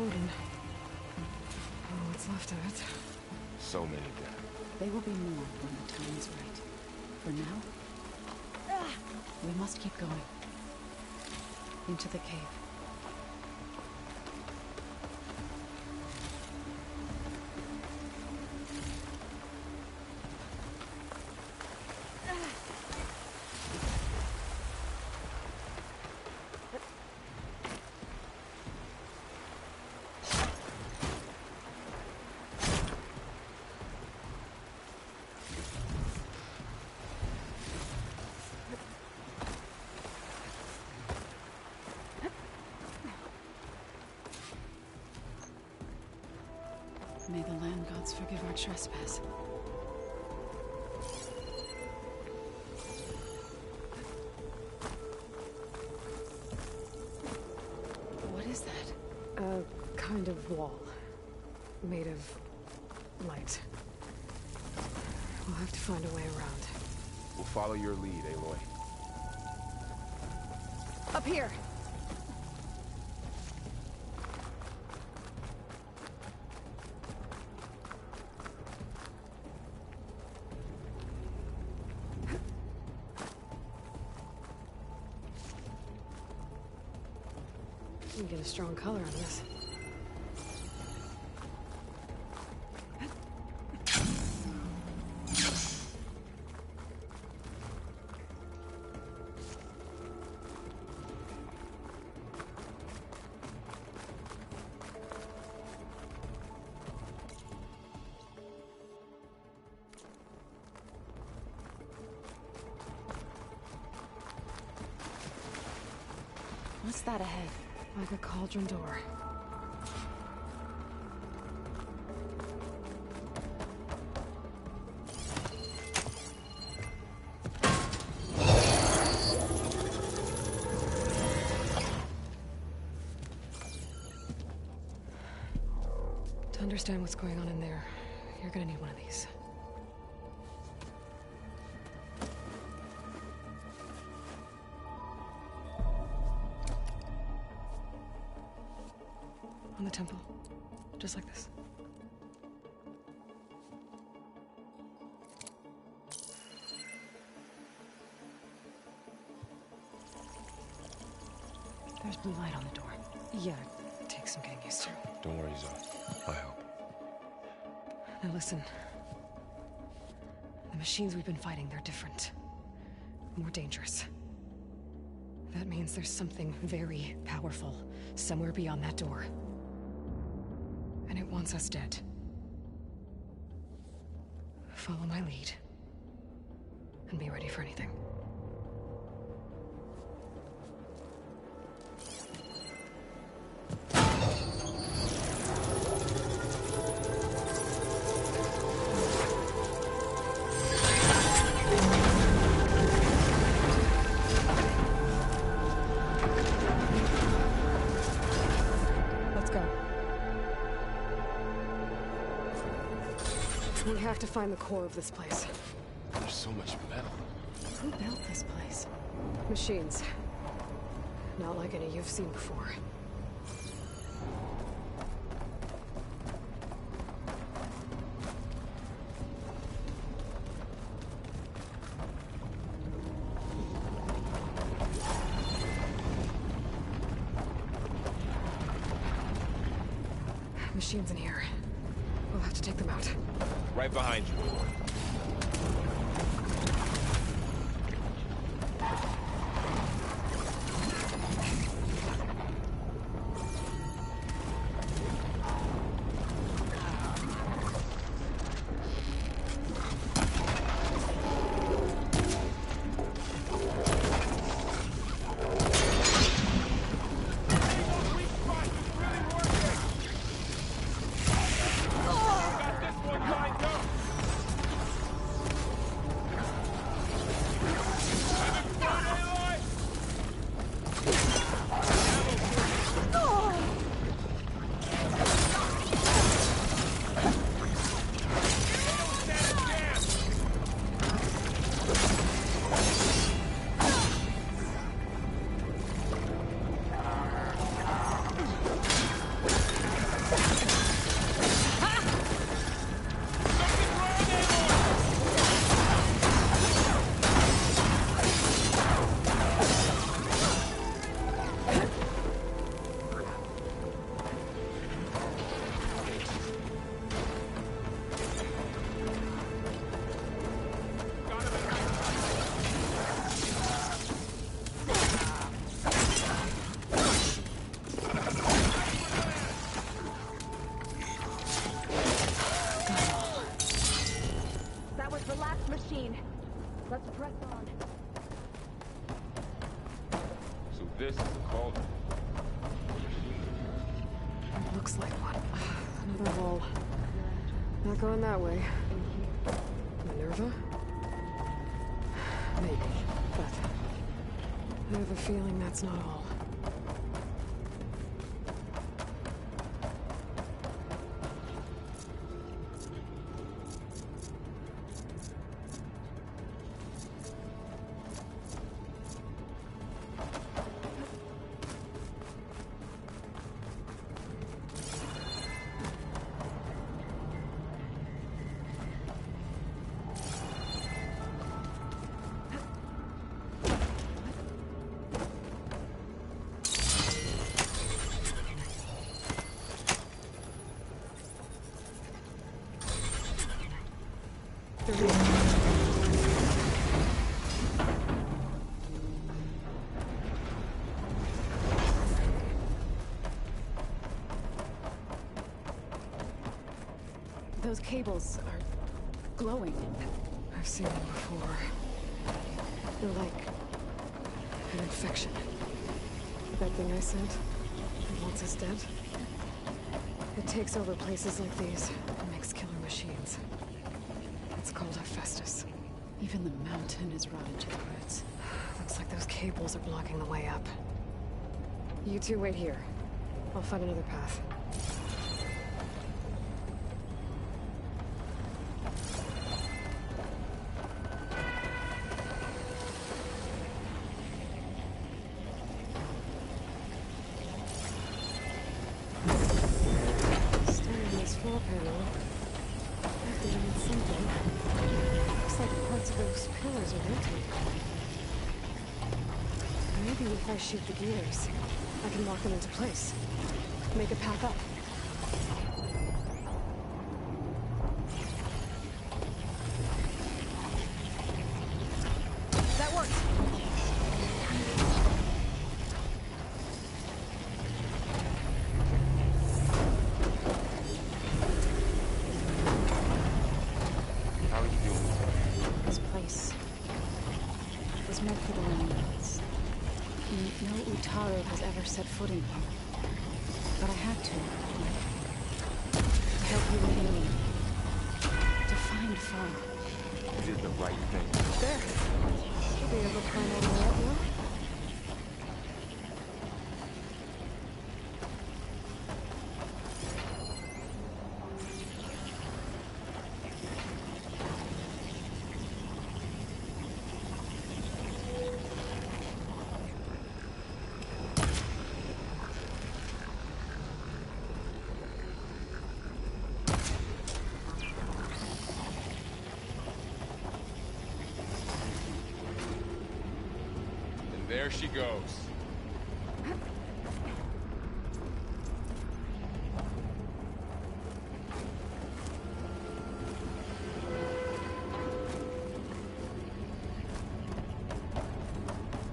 food and what's left of it. So many dead. They will be more when the time is right. For now, we must keep going. Into the cave. May the land gods forgive our trespass. What is that? A kind of wall. Made of light. We'll have to find a way around. We'll follow your lead, Aloy. Up here! You can get a strong color on this. What's that ahead? Like a cauldron door. To understand what's going on in there, you're gonna need one of these. On the temple. Just like this. There's blue light on the door. Yeah, it takes some getting used to. Don't worry, Zoe. I help. Now listen. The machines we've been fighting, they're different. More dangerous. That means there's something very powerful somewhere beyond that door. And it wants us dead. Follow my lead. And be ready for anything. We have to find the core of this place. There's so much metal. Who built this place? Machines. Not like any you've seen before. Machines in here. We'll have to take them out. Right behind you, Aloy. machine. Let's press on. So this is a cauldron. It looks like one. Another hole. Not going that way. Minerva? Maybe, but I have a feeling that's not all. Those cables are glowing. I've seen them before. They're like an infection. That thing I sent, it wants us dead. It takes over places like these and makes killer machines. It's called Hephaestus. Even the mountain is rotted to the roots. Looks like those cables are blocking the way up. You two wait here. I'll find another path. Staring at this floor panel. Activating something. Looks like parts of those pillars are rotating. Maybe if I shoot the gears, I can lock them into place. Make a path up. That worked! How are you doing? This place was meant for the Remnants. No Utaro has ever set foot in here. But I had to. To help you with healing. To find Far. You did the right thing. There. Should be able to climb all the way up now. There she goes.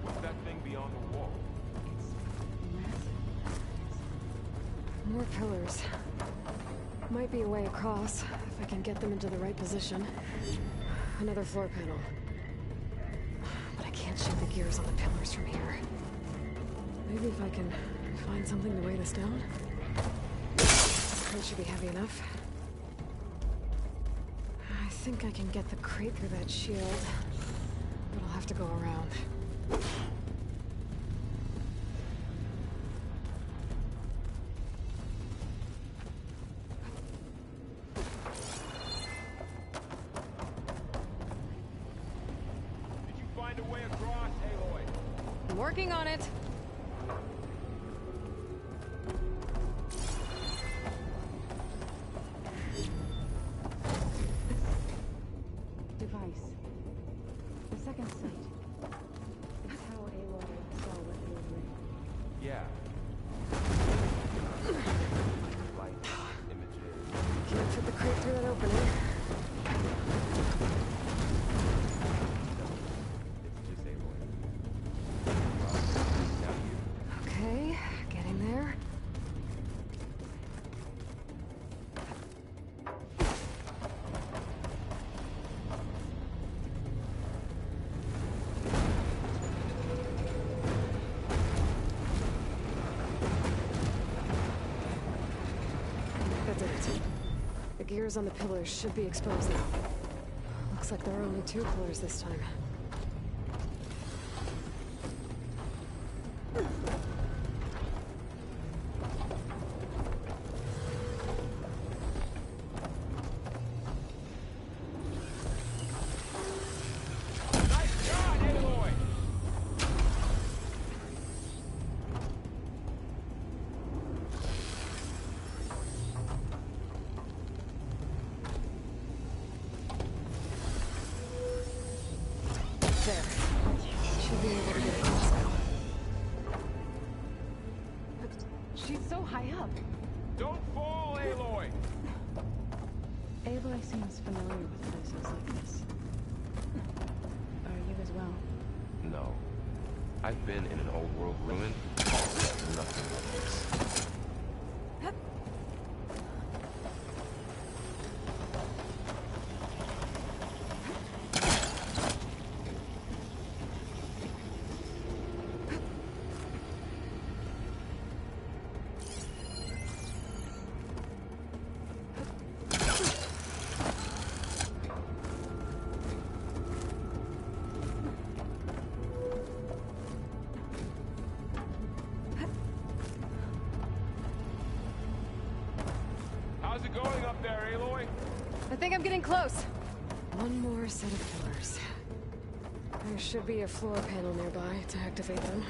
What's that thing beyond the wall? More pillars. Might be a way across, if I can get them into the right position. Another floor panel. But I can't shoot the gears on the pillars from here. Maybe if I can find something to weigh this down? This crate should be heavy enough. I think I can get the crate through that shield, but I'll have to go around. Did you find a way across, Aloy? I'm working on it. Device. The second sight. It's how Aloy saw what you were doing. Yeah. Light, images. Can't fit the crate through that opening. It's just Aloy. Now you. Okay, getting there. gears on the pillars should be exposed now. Looks like there are only 2 pillars this time. Nice shot, Aloy! There. Should be able to get across now. She's so high up. Don't fall, Aloy! Aloy seems familiar with places like this. Are you as well? No. I've been in an old world ruin. Nothing like this. How's it going up there, Aloy? I think I'm getting close. One more set of pillars. There should be a floor panel nearby to activate them.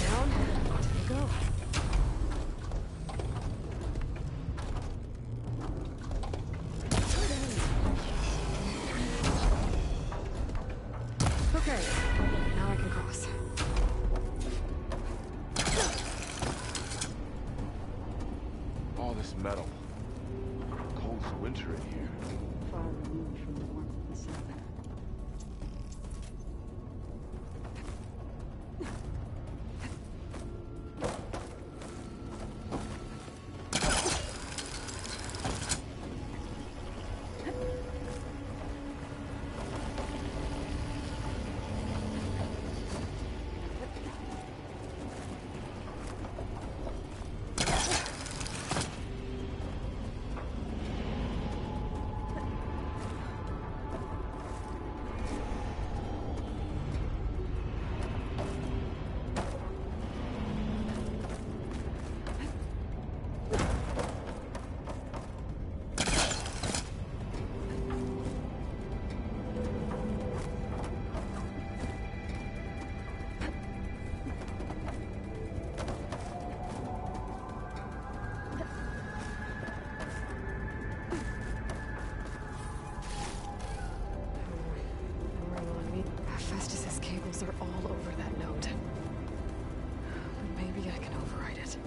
Down, onto you go. Okay, now I can cross. All this metal. Cold as winter in here. Far removed from the warmth of the sun. Festus's cables are all over that node. But maybe I can override it.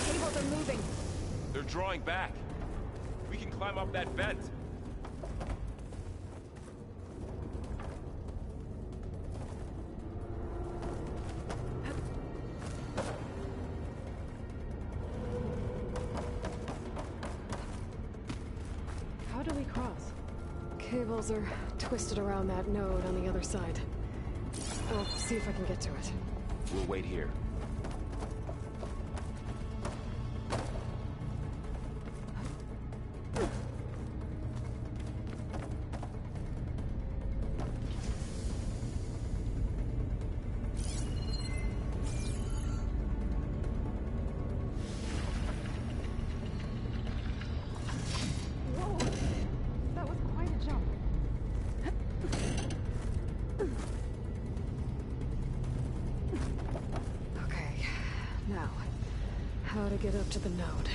Cables are moving. They're drawing back. We can climb up that vent. How do we cross? Cables are twisted around that node on the other side. I'll see if I can get to it. We'll wait here. Whoa! That was quite a jump. Okay, now, how to get up to the node?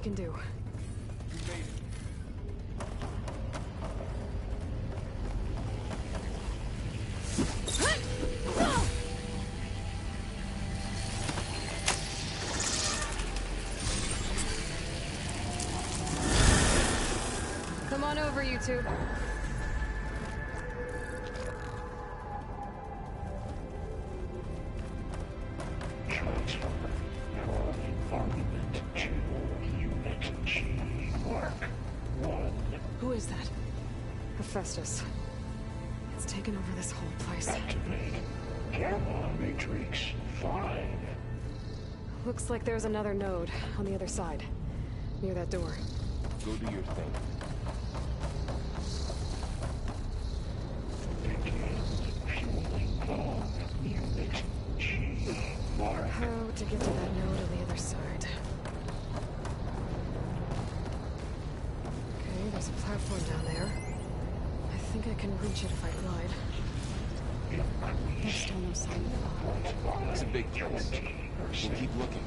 can do. Come on over, you two. Who is that? Hephaestus. It's taken over this whole place. Activate. Gamma Matrix 5. Looks like there's another node on the other side, near that door. Go do your thing. Begin fueling bomb. Unit G. Mark. How to get to that node on the other side? Okay, there's a platform down there. I think I can reach it if I glide. There's still no sign of the bomb. It's a big place. We'll keep looking.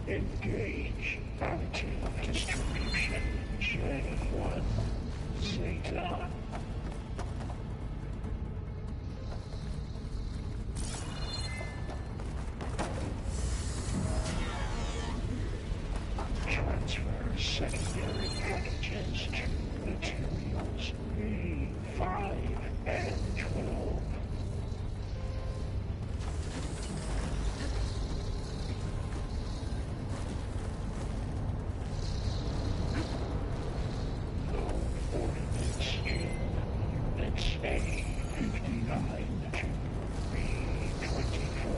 Engage. Anti-distribution. J1. Zeta. Transfer secondary packages to materials B5 and 12. Ordinance in Units A59 to B24.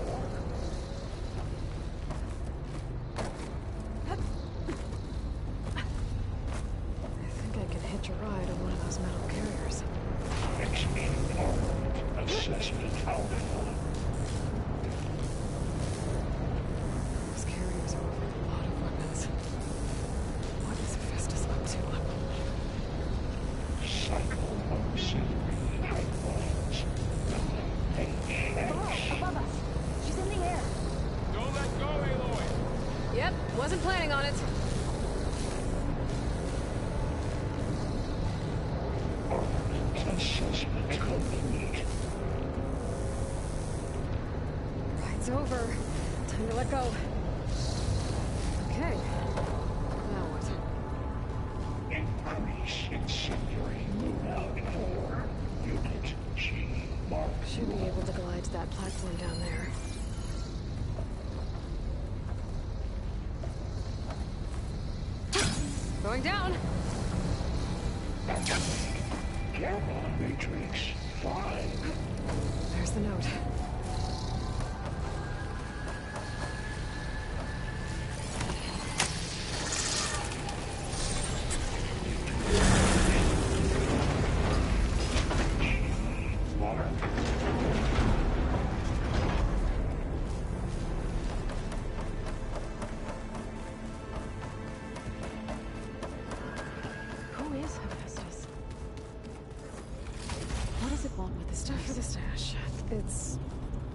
I think I can hitch a ride on one of those metal carriers. Execute armed assessment alpha. Those carriers are with a lot of weapons. What is Hephaestus up to? Cycle auxiliary pipelines. Below, above us. She's in the air. Don't let go, Aloy! Yep, wasn't planning on it. Armed assessment complete. Ride's over. Time to let go. Okay. Now what? Increase incendiary moon out for Unit G. Mark. Should be able to glide to that platform down there. Going down. Activate. Gamma Matrix 5. There's the note. Mark. Who is Hephaestus? What does it want with the Stuff for stash? the stash. It's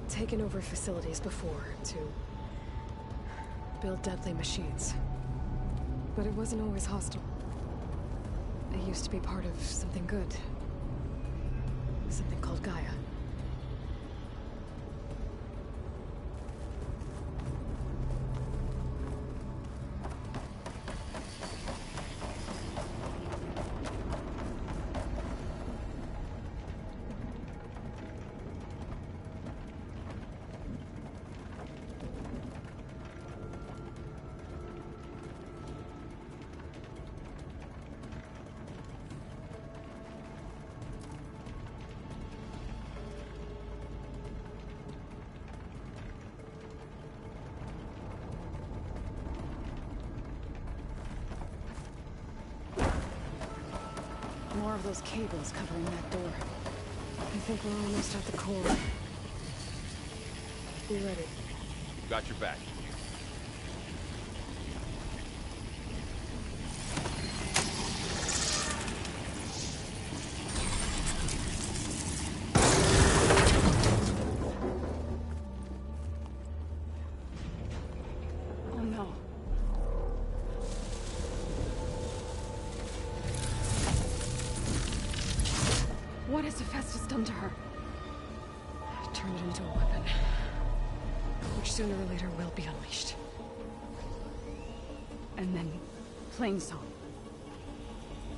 taken over facilities before to build deadly machines. But it wasn't always hostile. It used to be part of something good. Something called Gaia. More of those cables covering that door. I think we're almost at the core. Be ready. Got your back. has Hephaestus done to her? Turn it into a weapon, which sooner or later will be unleashed. And then, plain song.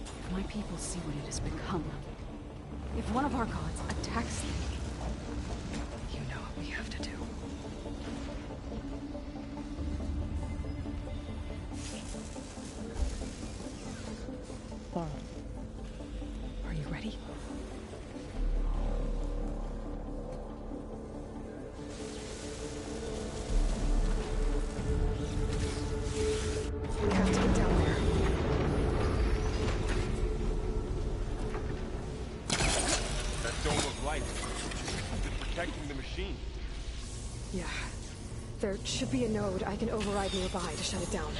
If my people see what it has become, if one of our gods attacks them, You know what we have to do. Are you ready? We have to get down there. That dome of light is protecting the machine. Yeah. There should be a node I can override nearby to shut it down.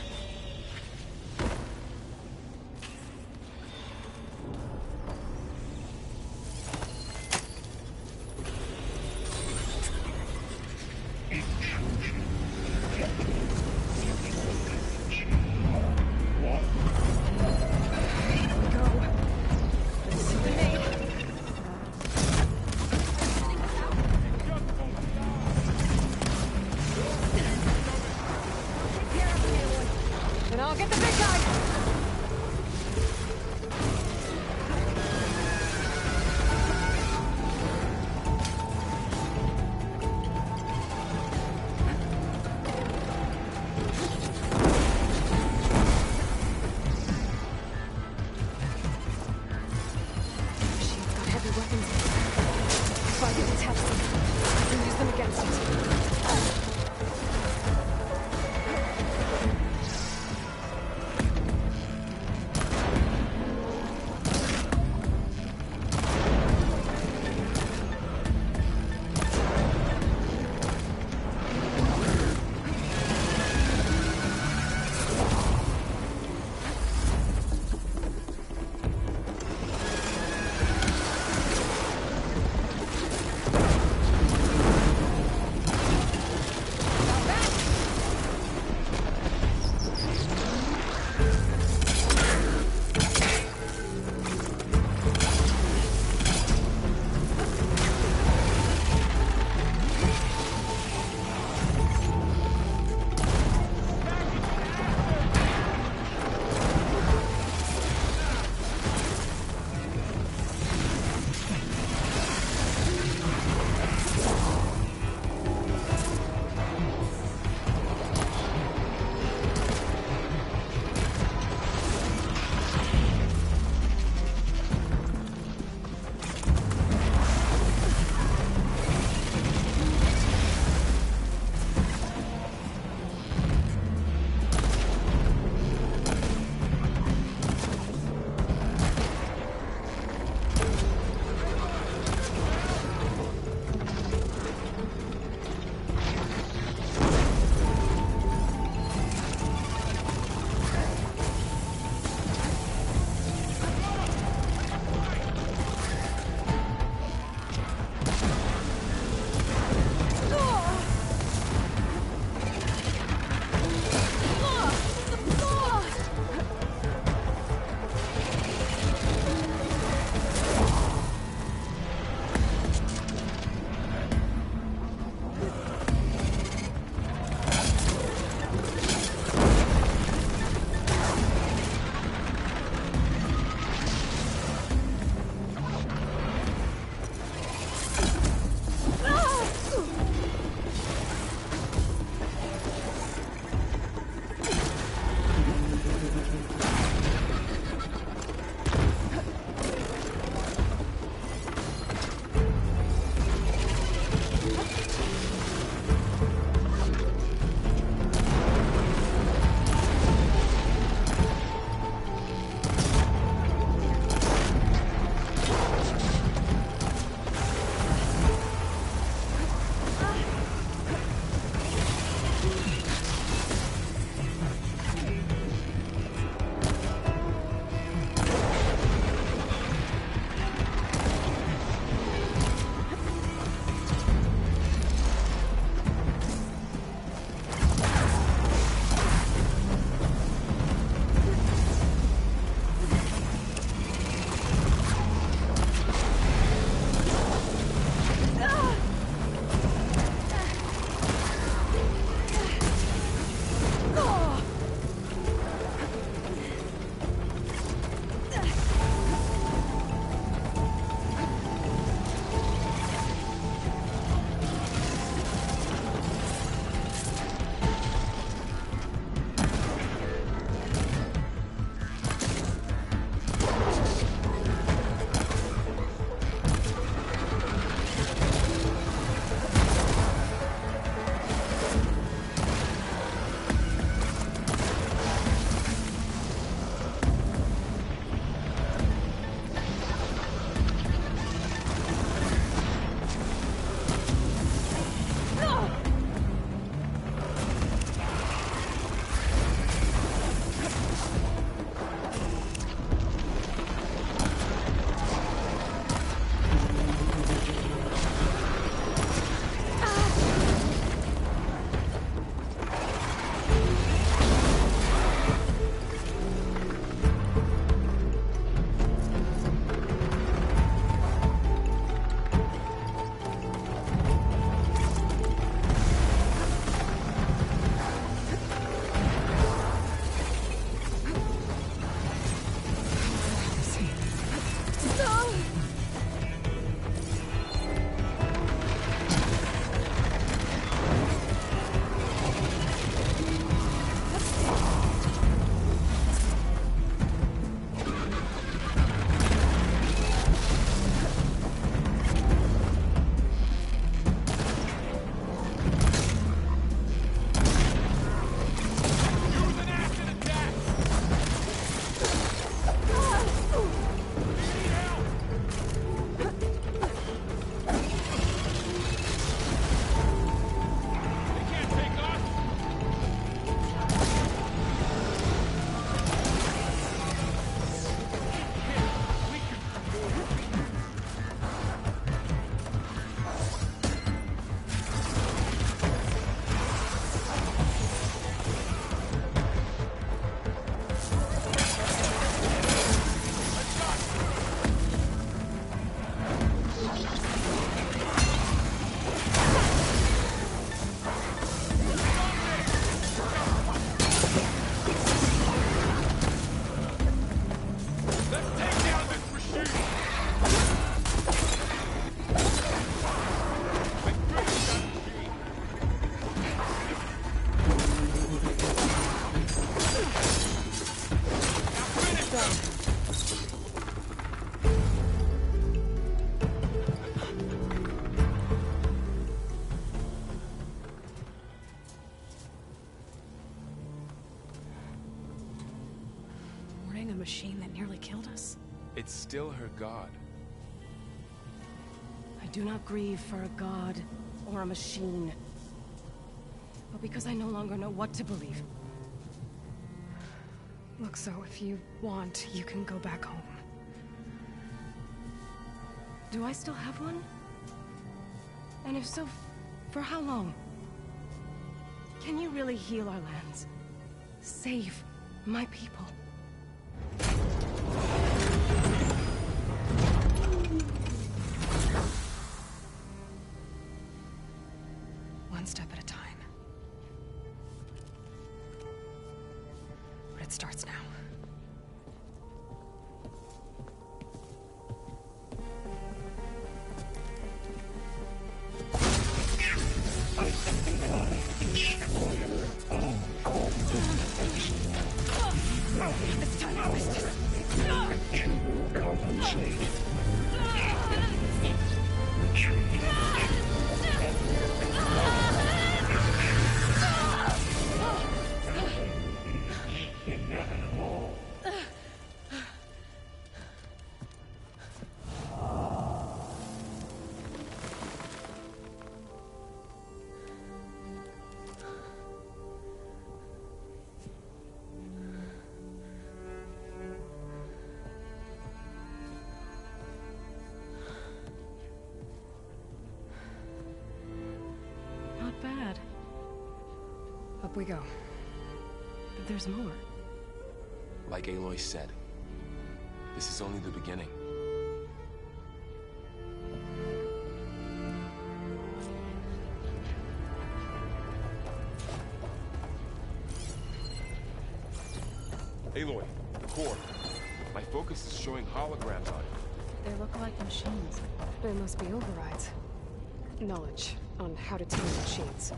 still her god. I do not grieve for a god or a machine, but because I no longer know what to believe. Look, so if you want, you can go back home. Do I still have one? And if so, for how long? Can you really heal our lands? Save my people? One step at a time. But it starts now. It's time to waste it. To compensate. Retreat. Inevitable. Not bad. Up we go. But there's more. Like Aloy said, this is only the beginning. Aloy, the core. My focus is showing holograms on it. They look like machines. There must be overrides. Knowledge on how to tame machines.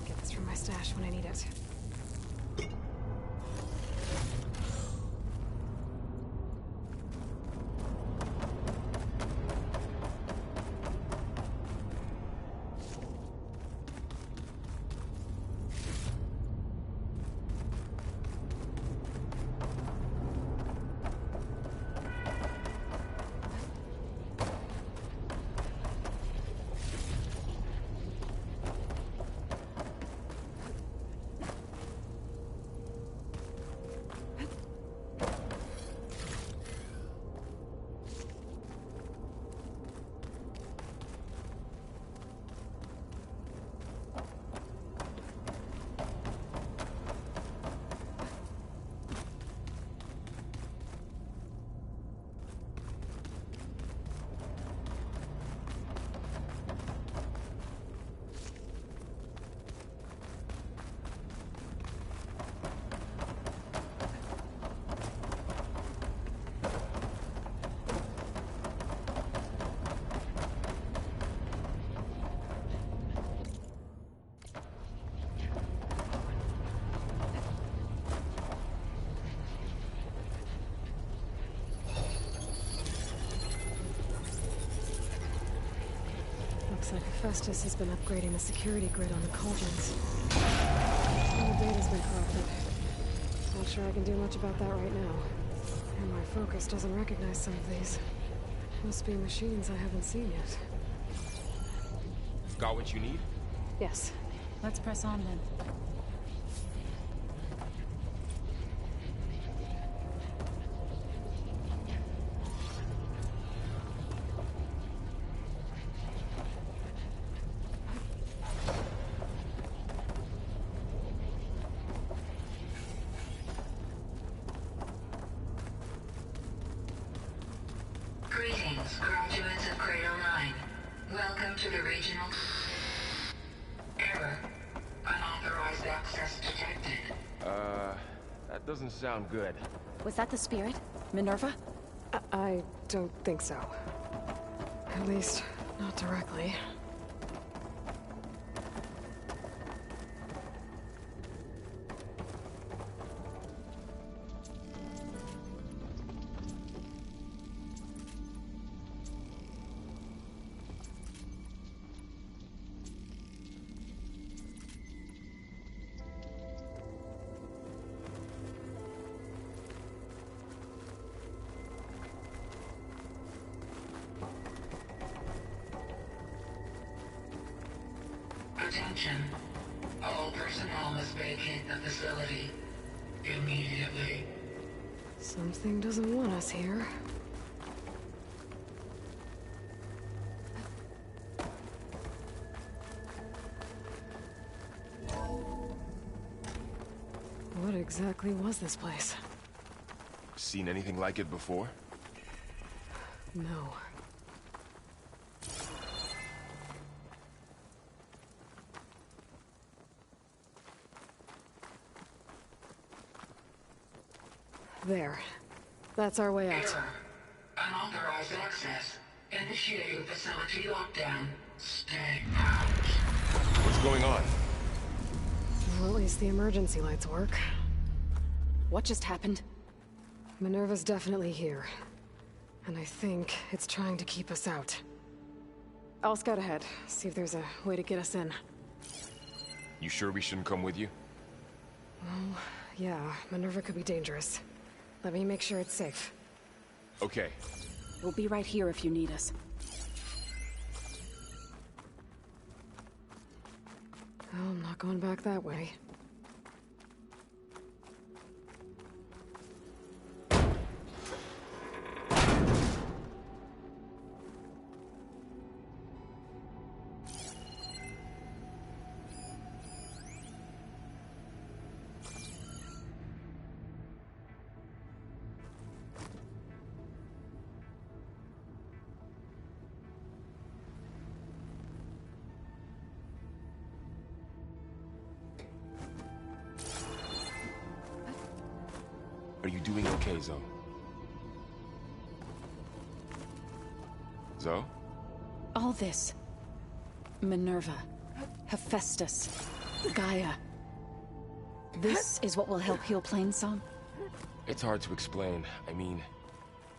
Get this from my stash when I need it. Looks like Hephaestus has been upgrading the security grid on the cauldrons. All the data's been corrupted. Not sure I can do much about that right now. And my focus doesn't recognize some of these. Must be machines I haven't seen yet. Got what you need? Yes. Let's press on then. Greetings, graduates of Cradle 9. Welcome to the regional... Error. Unauthorized access detected. That doesn't sound good. Was that the spirit? Minerva? I don't think so. At least, not directly. Attention. All personnel must vacate the facility immediately. Something doesn't want us here. What exactly was this place? Seen anything like it before? No. There. That's our way out. Error. Unauthorized access. Initiating facility lockdown. Stay out. What's going on? Well, at least the emergency lights work. What just happened? Minerva's definitely here. And I think it's trying to keep us out. I'll scout ahead, see if there's a way to get us in. You sure we shouldn't come with you? Well, yeah, Minerva could be dangerous. Let me make sure it's safe. Okay. We'll be right here if you need us. Oh, I'm not going back that way. Are you doing okay, Zoe? Zoe? All this. Minerva. Hephaestus. Gaia. This is what will help heal Plainsong? It's hard to explain. I mean,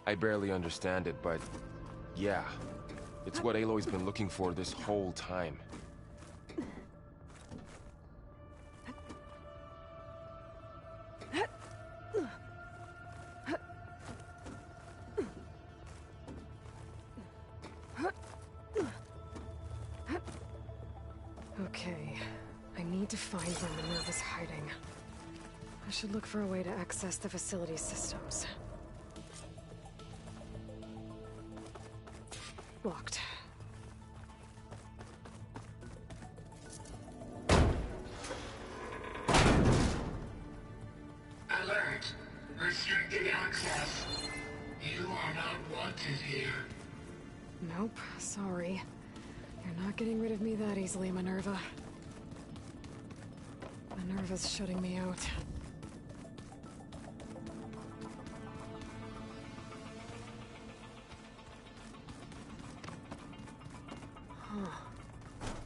I barely understand it, but yeah. It's what Aloy's been looking for this whole time. Okay, I need to find where Minerva's hiding. I should look for a way to access the facility systems. Locked. Alert. Restricted access. You are not wanted here. Nope, sorry. You're not getting rid of me that easily, Minerva. Minerva's shutting me out. Huh.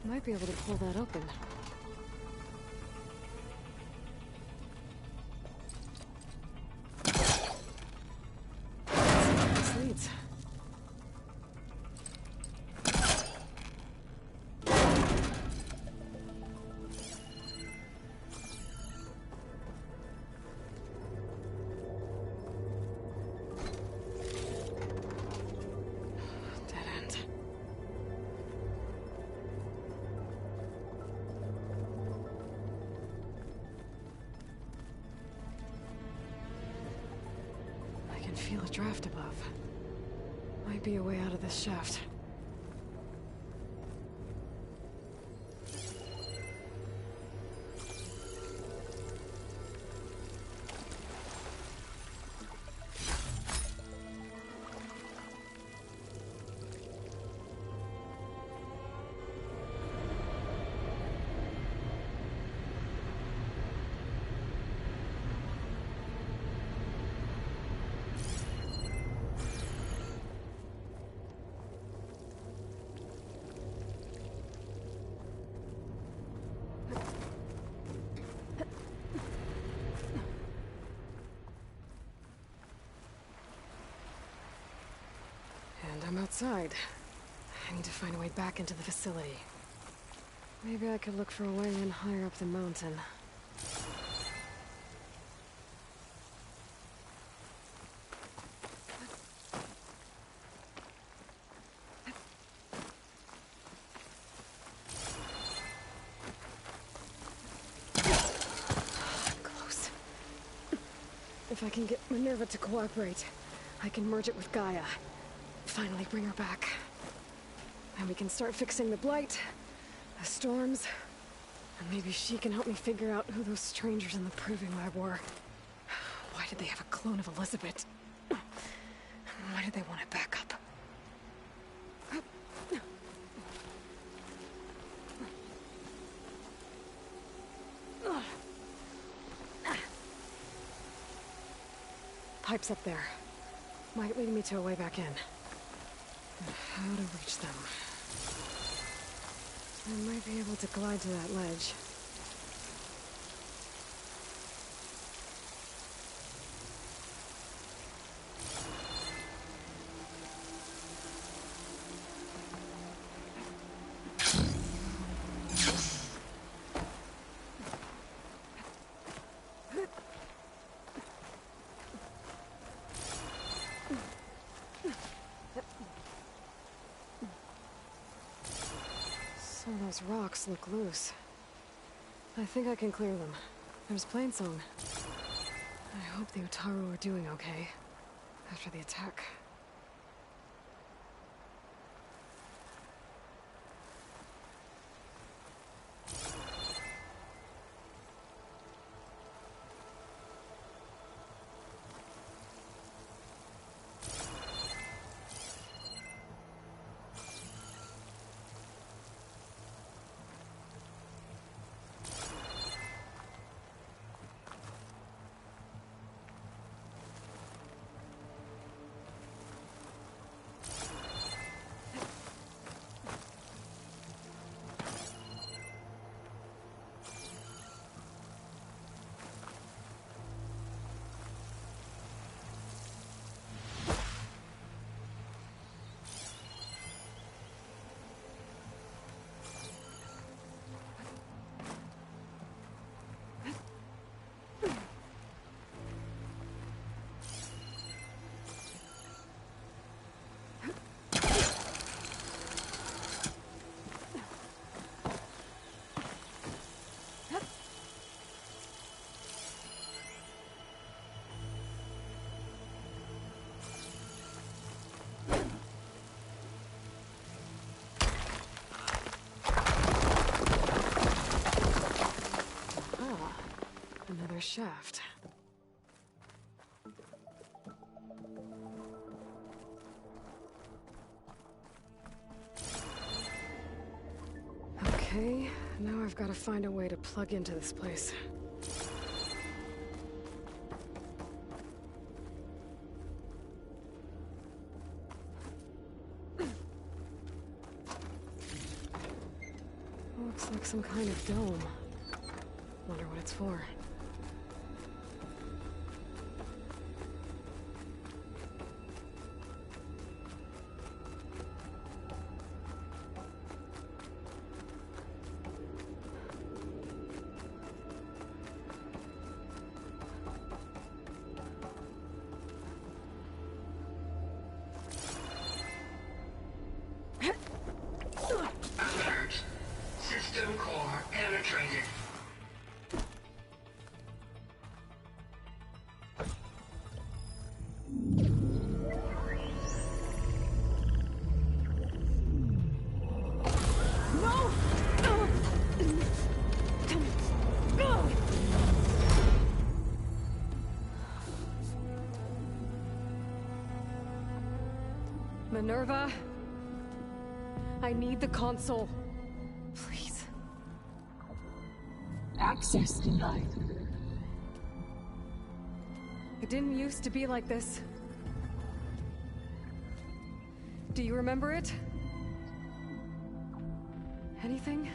Might be able to pull that open. Let's see where this leads. Dead end. I can feel a draft above. Might be a way out of this shaft. And I'm outside. I need to find a way back into the facility. Maybe I could look for a way in higher up the mountain. If I can get Minerva to cooperate, I can merge it with Gaia. Finally bring her back. And we can start fixing the Blight, the storms, and maybe she can help me figure out who those strangers in the Proving Lab were. Why did they have a clone of Elizabeth? Why did they want it back up? Pipes up there. Might lead me to a way back in. How to reach them. I might be able to glide to that ledge. Some of those rocks look loose. I think I can clear them. There's Plainsong. I hope the Utaru are doing okay after the attack. Another shaft. Okay, now I've got to find a way to plug into this place. Looks like some kind of dome. Wonder what it's for. Alert. System core penetrated. Minerva, I need the console. Please. Access denied. It didn't used to be like this. Do you remember it? Anything?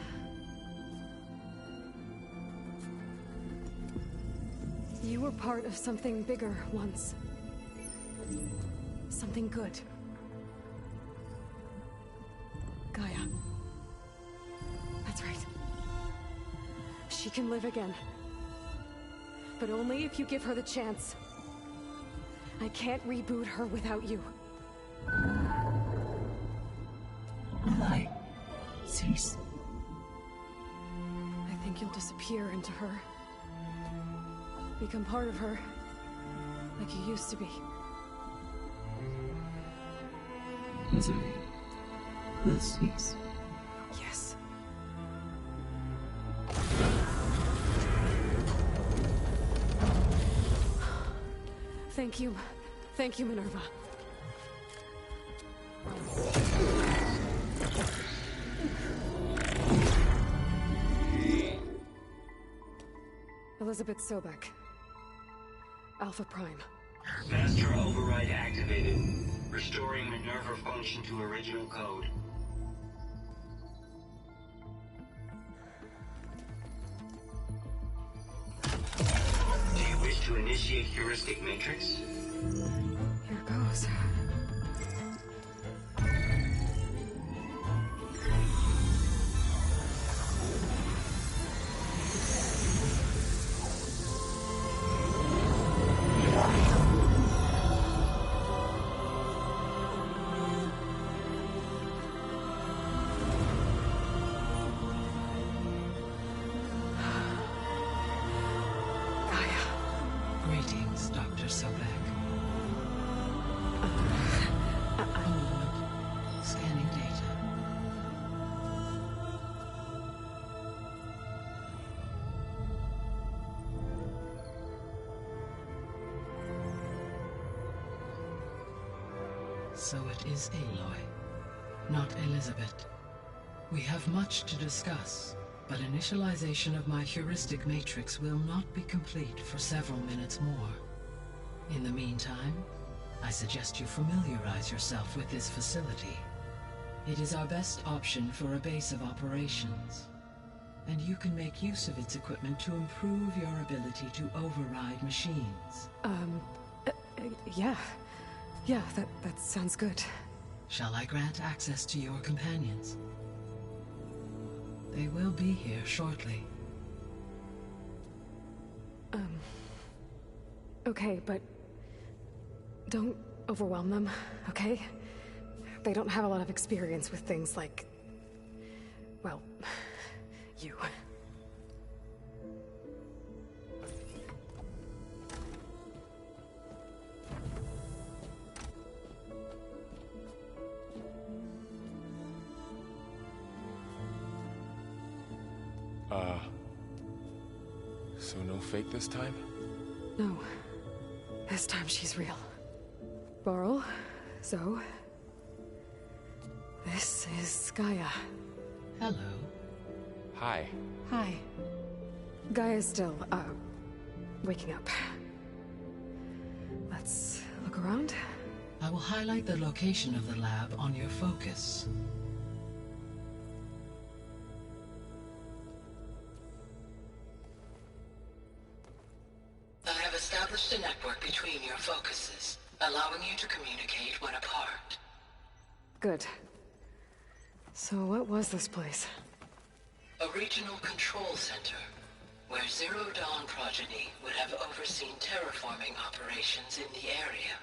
You were part of something bigger once. Something good. Gaia. That's right. She can live again. But only if you give her the chance. I can't reboot her without you. Light. Cease. I think you'll disappear into her. Become part of her. like you used to be. Desiree, this is... Yes. Thank you. Thank you, Minerva. Elizabeth Sobek. Alpha Prime. Master override activated. Restoring Minerva function to original code. Do you wish to initiate heuristic matrix? Here goes. Greetings, Dr. Sobek. Scanning data. So it is Aloy, not Elizabeth. We have much to discuss, but initialization of my heuristic matrix will not be complete for several minutes more. In the meantime, I suggest you familiarize yourself with this facility. It is our best option for a base of operations, and you can make use of its equipment to improve your ability to override machines. Yeah. Yeah, that sounds good. Shall I grant access to your companions? They will be here shortly. Okay, but don't overwhelm them, okay? They don't have a lot of experience with things like... well, you. So no fake this time? No. This time she's real. Borrel, Zoe. This is Gaia. Hello. Hi. Hi. Gaia's still, waking up. Let's look around. I will highlight the location of the lab on your focus. I have established a network between your focuses, allowing you to communicate when apart. Good. So what was this place? A regional control center, where Zero Dawn progeny would have overseen terraforming operations in the area.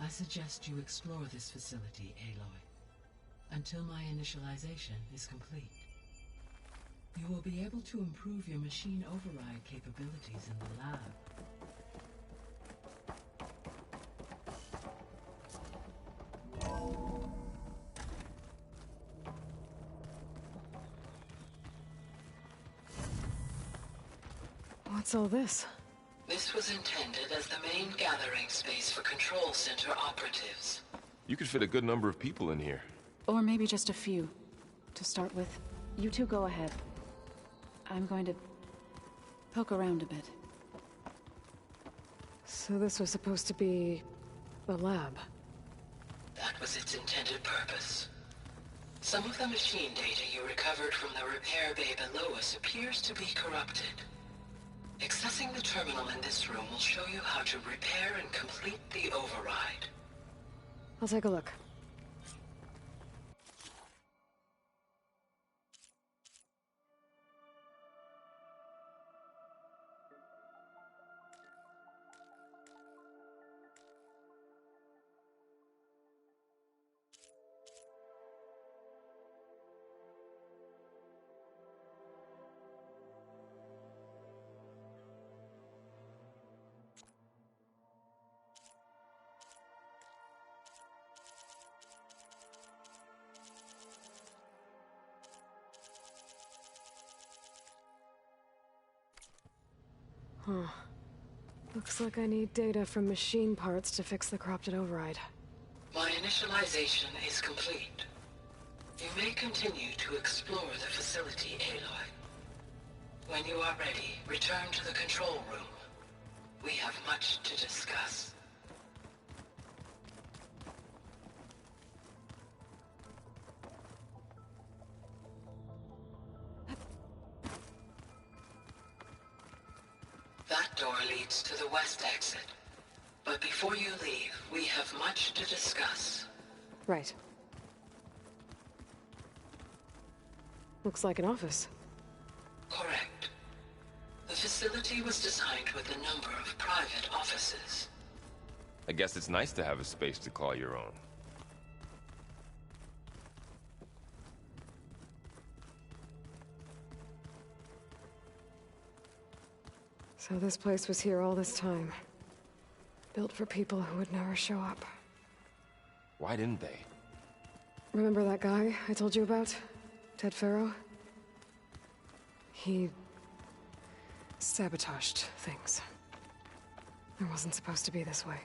I suggest you explore this facility, Aloy, until my initialization is complete. You will be able to improve your machine override capabilities in the lab. What's all this? This was intended as the main gathering space for control center operatives. You could fit a good number of people in here. Or maybe just a few. To start with, you two go ahead. I'm going to poke around a bit. So this was supposed to be... the lab. That was its intended purpose. Some of the machine data you recovered from the repair bay below us appears to be corrupted. Accessing the terminal in this room will show you how to repair and complete the override. I'll take a look. Huh. Looks like I need data from machine parts to fix the corrupted override. My initialization is complete. You may continue to explore the facility, Aloy. When you are ready, return to the control room. We have much to discuss. That door leads to the west exit. But before you leave, we have much to discuss. Right. Looks like an office. Correct. The facility was designed with a number of private offices. I guess it's nice to have a space to call your own. So this place was here all this time. Built for people who would never show up. Why didn't they? Remember that guy I told you about? Ted Farrow? He sabotaged things. It wasn't supposed to be this way.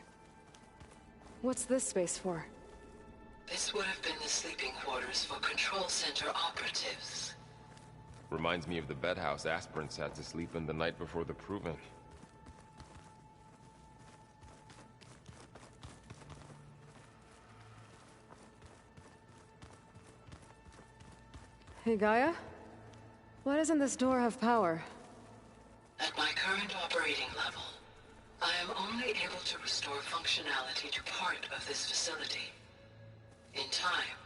What's this space for? This would have been the sleeping quarters for Control Center operatives. Reminds me of the bedhouse aspirants had to sleep in the night before the proving. Hey, Gaia? Why doesn't this door have power? At my current operating level, I am only able to restore functionality to part of this facility. In time,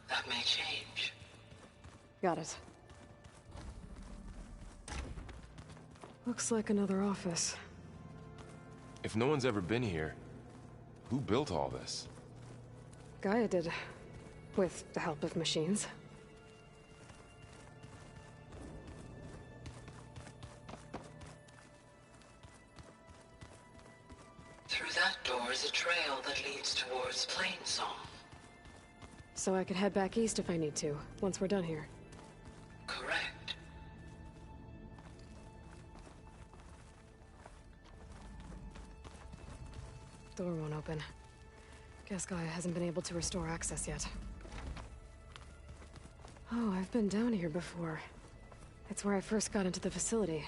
that may change. Got it. Looks like another office. If no one's ever been here, who built all this? Gaia did. With the help of machines. Through that door is a trail that leads towards Plainsong. So I could head back east if I need to, once we're done here. Correct. Door won't open. Guess Gaia hasn't been able to restore access yet. Oh, I've been down here before. It's where I first got into the facility.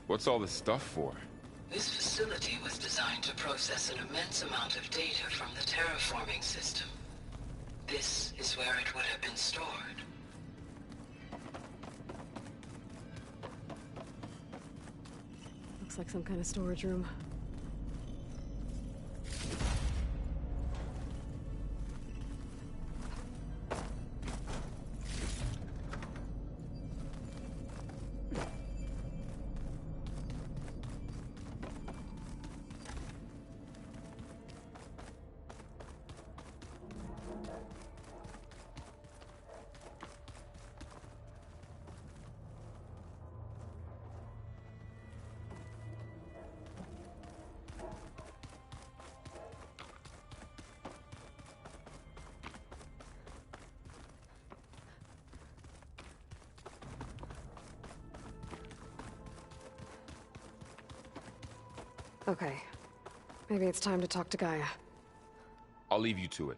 What's all this stuff for? This facility was designed to process an immense amount of data from the terraforming system. This is where it would have been stored. Looks like some kind of storage room. Okay. Maybe it's time to talk to Gaia. I'll leave you to it.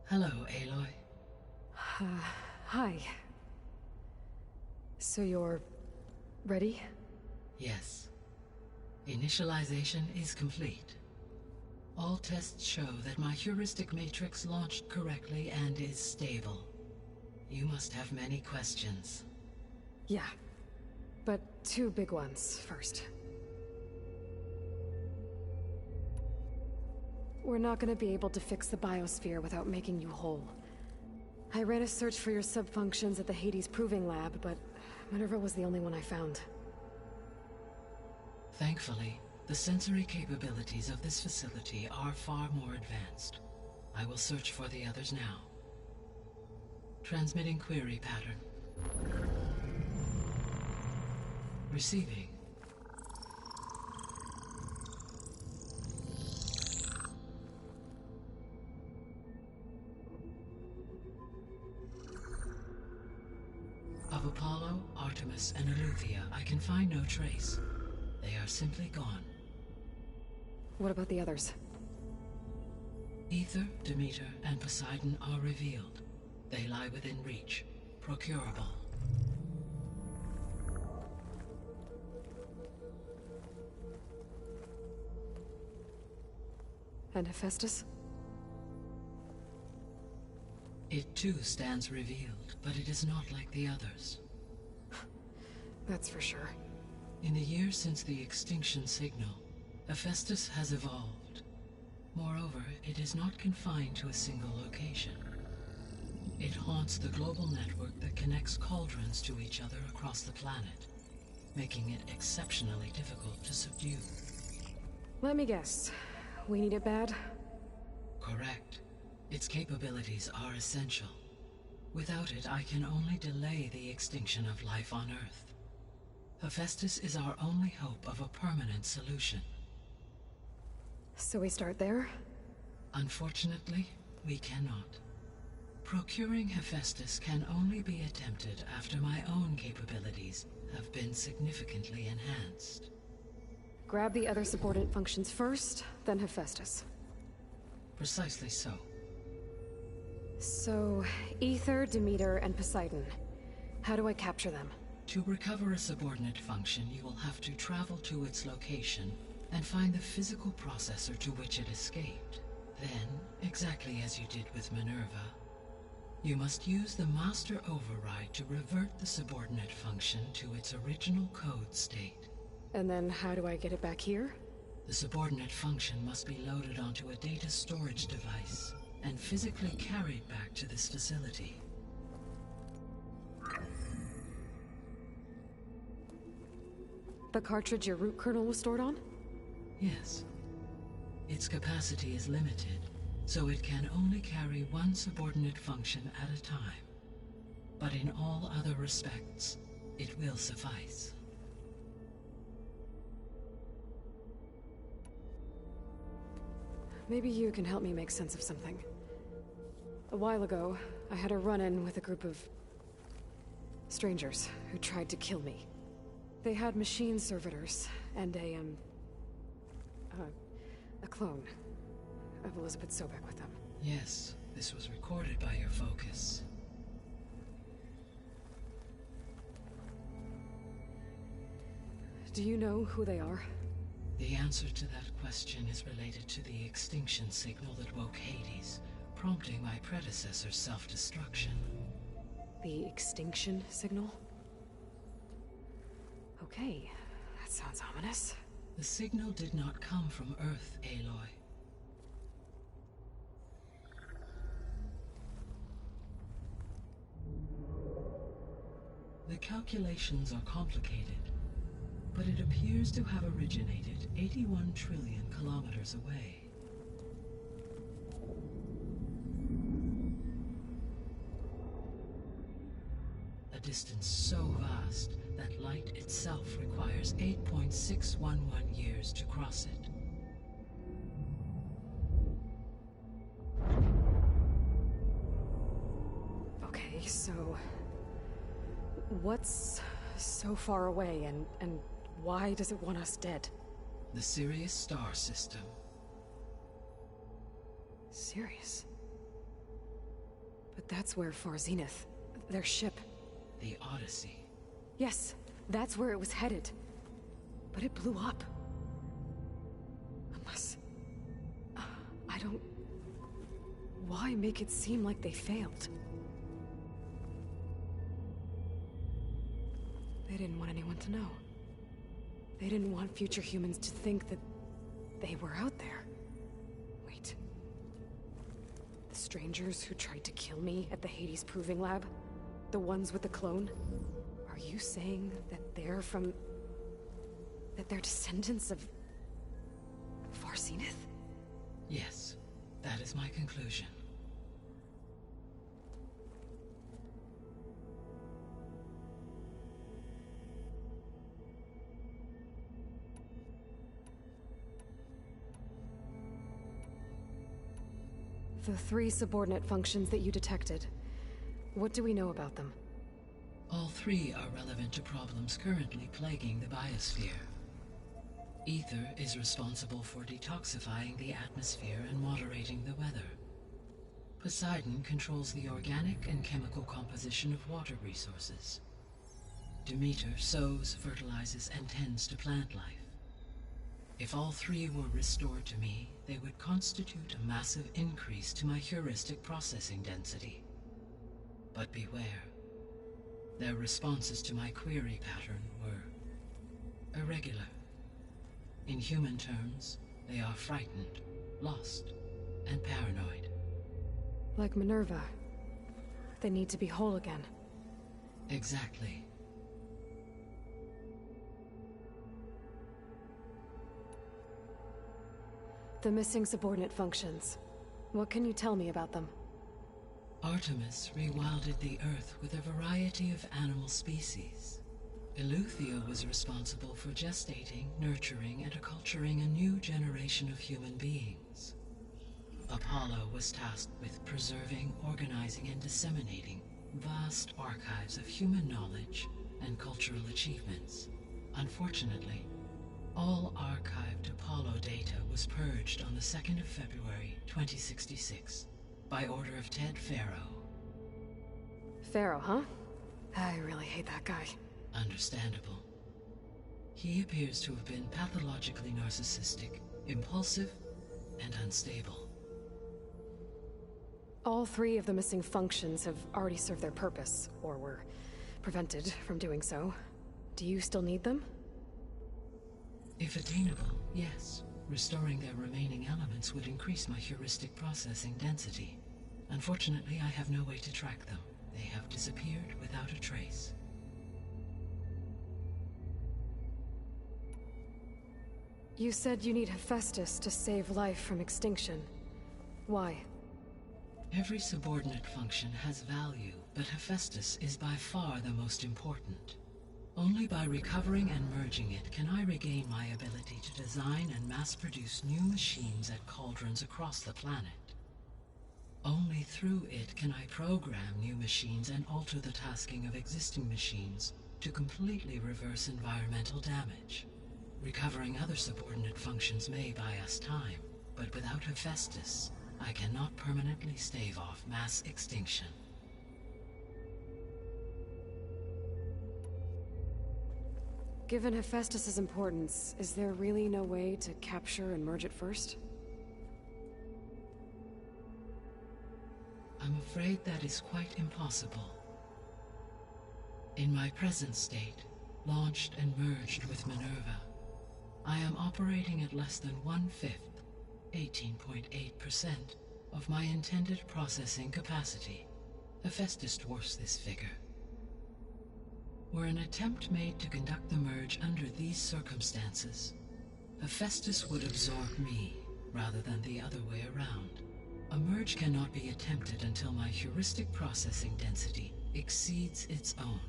Hello, Aloy. Hi. So you're... ready? Yes. Initialization is complete. All tests show that my heuristic matrix launched correctly and is stable. You must have many questions. Yeah. But two big ones first. We're not gonna be able to fix the biosphere without making you whole. I ran a search for your subfunctions at the Hades Proving Lab, but Minerva was the only one I found. Thankfully, the sensory capabilities of this facility are far more advanced. I will search for the others now. Transmitting query pattern. Receiving. Of Apollo, Artemis, and Eleuthia, I can find no trace. They are simply gone. What about the others? Ether, Demeter, and Poseidon are revealed. They lie within reach, procurable. And Hephaestus? It too stands revealed, but it is not like the others. That's for sure. In the years since the extinction signal, Hephaestus has evolved. Moreover, it is not confined to a single location. It haunts the global network that connects cauldrons to each other across the planet, making it exceptionally difficult to subdue. Let me guess. We need it bad? Correct. Its capabilities are essential. Without it, I can only delay the extinction of life on Earth. Hephaestus is our only hope of a permanent solution. So we start there? Unfortunately, we cannot. Procuring Hephaestus can only be attempted after my own capabilities have been significantly enhanced. Grab the other subordinate functions first, then Hephaestus. Precisely so. So, Ether, Demeter, and Poseidon. How do I capture them? To recover a subordinate function, you will have to travel to its location and find the physical processor to which it escaped. Then, exactly as you did with Minerva, you must use the master override to revert the subordinate function to its original code state. And then how do I get it back here? The subordinate function must be loaded onto a data storage device and physically carried back to this facility. The cartridge your root kernel was stored on? Yes. Its capacity is limited, so it can only carry one subordinate function at a time. But in all other respects, it will suffice. Maybe you can help me make sense of something. A while ago, I had a run-in with a group of strangers who tried to kill me. They had machine servitors and a clone of Elizabeth Sobek with them. Yes, this was recorded by your focus. Do you know who they are? The answer to that question is related to the extinction signal that woke Hades, prompting my predecessor's self-destruction. The extinction signal? Okay, that sounds ominous. The signal did not come from Earth, Aloy. The calculations are complicated, but it appears to have originated 81 trillion kilometers away. A distance so vast that light itself requires 8.611 years to cross it. Okay, so what's so far away and why does it want us dead? The Sirius star system. Sirius? But that's where Far Zenith, their ship. The Odyssey. Yes, that's where it was headed. But it blew up. Unless... I don't... Why make it seem like they failed? They didn't want anyone to know. They didn't want future humans to think that they were out there. Wait. strangers who tried to kill me at the Hades Proving Lab? The ones with the clone? Are you saying that they're from... that they're descendants of... Farsenith? Yes, that is my conclusion. The 3 subordinate functions that you detected. What do we know about them? All 3 are relevant to problems currently plaguing the biosphere. Ether is responsible for detoxifying the atmosphere and moderating the weather. Poseidon controls the organic and chemical composition of water resources. Demeter sows, fertilizes, and tends to plant life. If all 3 were restored to me, they would constitute a massive increase to my heuristic processing density. But beware. Their responses to my query pattern were irregular. In human terms, they are frightened, lost, and paranoid. Like Minerva. They need to be whole again. Exactly. The missing subordinate functions. What can you tell me about them? Artemis rewilded the Earth with a variety of animal species. Eleuthia was responsible for gestating, nurturing, and acculturating a new generation of human beings. Apollo was tasked with preserving, organizing, and disseminating vast archives of human knowledge and cultural achievements. Unfortunately, all archived Apollo data was purged on the 2nd of February, 2066, by order of Ted Faro. Pharaoh, huh? I really hate that guy. Understandable. He appears to have been pathologically narcissistic, impulsive, and unstable. All 3 of the missing functions have already served their purpose, or were prevented from doing so. Do you still need them? If attainable, yes. Restoring their remaining elements would increase my heuristic processing density. Unfortunately, I have no way to track them. They have disappeared without a trace. You said you need Hephaestus to save life from extinction. Why? Every subordinate function has value, but Hephaestus is by far the most important. Only by recovering and merging it can I regain my ability to design and mass-produce new machines at cauldrons across the planet. Only through it can I program new machines and alter the tasking of existing machines to completely reverse environmental damage. Recovering other subordinate functions may buy us time, but without Hephaestus, I cannot permanently stave off mass extinction. Given Hephaestus's importance, is there really no way to capture and merge it first? I'm afraid that is quite impossible. In my present state, launched and merged with Minerva, I am operating at less than 1/5, 18.8%, of my intended processing capacity. Hephaestus dwarfs this figure. Were an attempt made to conduct the merge under these circumstances, Hephaestus would absorb me, rather than the other way around. A merge cannot be attempted until my heuristic processing density exceeds its own.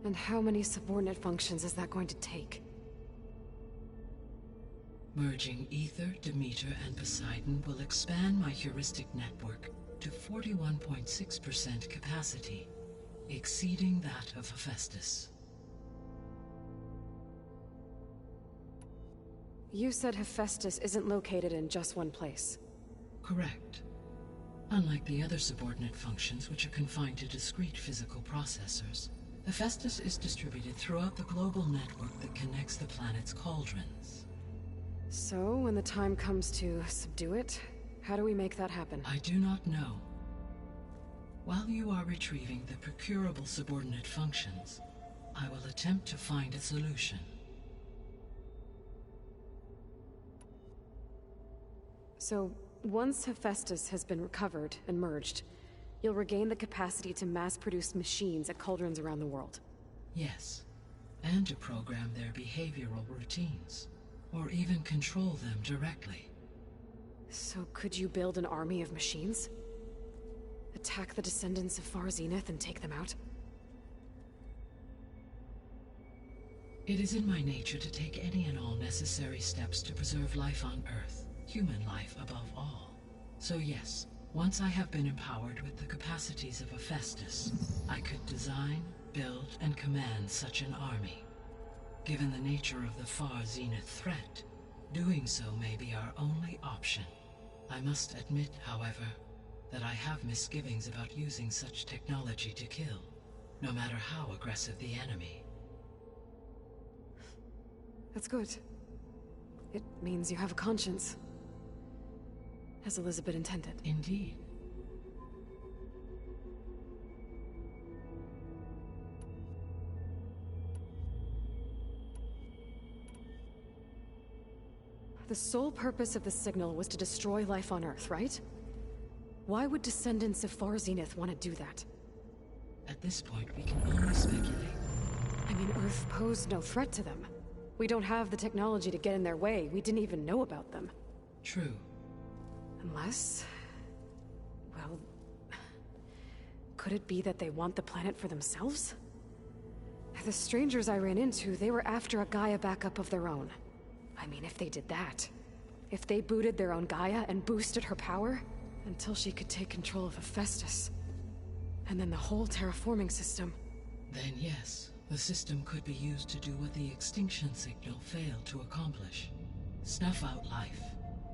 And how many subordinate functions is that going to take? Merging Ether, Demeter, and Poseidon will expand my heuristic network to 41.6% capacity, exceeding that of Hephaestus. You said Hephaestus isn't located in just one place. Correct. Unlike the other subordinate functions, which are confined to discrete physical processors, Hephaestus is distributed throughout the global network that connects the planet's cauldrons. So, when the time comes to subdue it, how do we make that happen? I do not know. While you are retrieving the procurable subordinate functions, I will attempt to find a solution. So, once Hephaestus has been recovered and merged, you'll regain the capacity to mass-produce machines at cauldrons around the world. Yes, and to program their behavioral routines, or even control them directly. So could you build an army of machines? Attack the descendants of Far Zenith and take them out? It is in my nature to take any and all necessary steps to preserve life on Earth, human life above all. So yes, once I have been empowered with the capacities of Hephaestus, I could design, build, and command such an army. Given the nature of the Far Zenith threat, doing so may be our only option. I must admit, however, that I have misgivings about using such technology to kill, no matter how aggressive the enemy. That's good. It means you have a conscience. As Elizabeth intended. Indeed. The sole purpose of the signal was to destroy life on Earth, right? Why would descendants of Far Zenith want to do that? At this point, we can only speculate. I mean, Earth posed no threat to them. We don't have the technology to get in their way. We didn't even know about them. True. Unless... well... could it be that they want the planet for themselves? The strangers I ran into, they were after a Gaia backup of their own. I mean, if they did that... if they booted their own Gaia and boosted her power... until she could take control of Hephaestus. And then the whole terraforming system... Then yes, the system could be used to do what the extinction signal failed to accomplish. Snuff out life,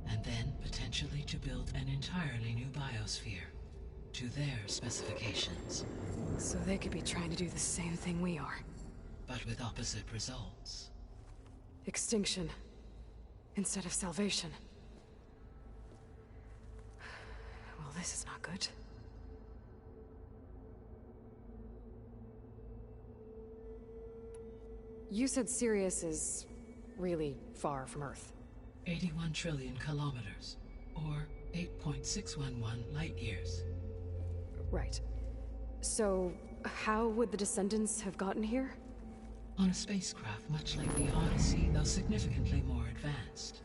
and then potentially to build an entirely new biosphere. To their specifications. So they could be trying to do the same thing we are. But with opposite results. Extinction. Instead of salvation. Well, this is not good. You said Sirius is really far from Earth. 81 trillion kilometers, or 8.611 light years. Right. So, how would the descendants have gotten here? On a spacecraft much like the Odyssey, though significantly more advanced.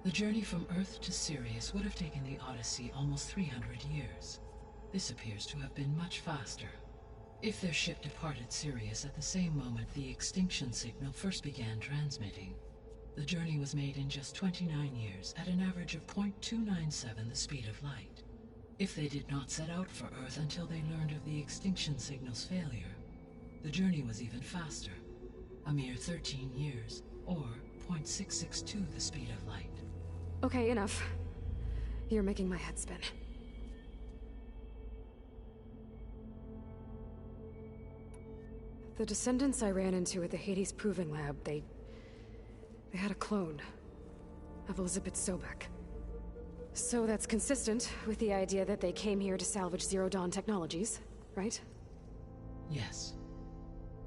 The journey from Earth to Sirius would have taken the Odyssey almost 300 years. This appears to have been much faster. If their ship departed Sirius at the same moment the extinction signal first began transmitting, the journey was made in just 29 years at an average of 0.297 the speed of light. If they did not set out for Earth until they learned of the extinction signal's failure, the journey was even faster, a mere 13 years, or 0.662 the speed of light. Okay, enough. You're making my head spin. The descendants I ran into at the Hades Proving Lab, they had a clone of Elizabeth Sobek. So that's consistent with the idea that they came here to salvage Zero Dawn technologies, right? Yes.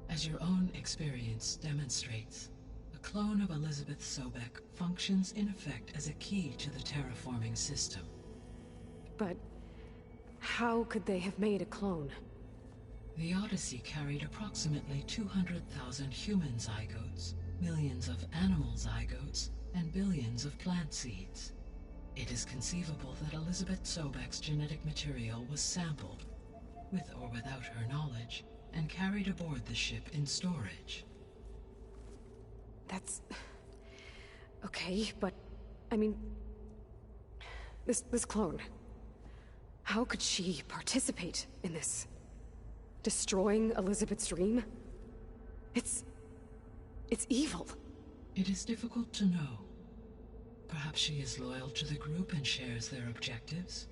As your own experience demonstrates, a clone of Elizabeth Sobek functions in effect as a key to the terraforming system. But how could they have made a clone? The Odyssey carried approximately 200,000 human zygotes, millions of animal zygotes, and billions of plant seeds. It is conceivable that Elizabeth Sobek's genetic material was sampled, with or without her knowledge, and carried aboard the ship in storage. That's... okay, but... I mean... This clone... how could she participate in this? Destroying Elizabeth's dream? It's evil. It is difficult to know. Perhaps she is loyal to the group and shares their objectives.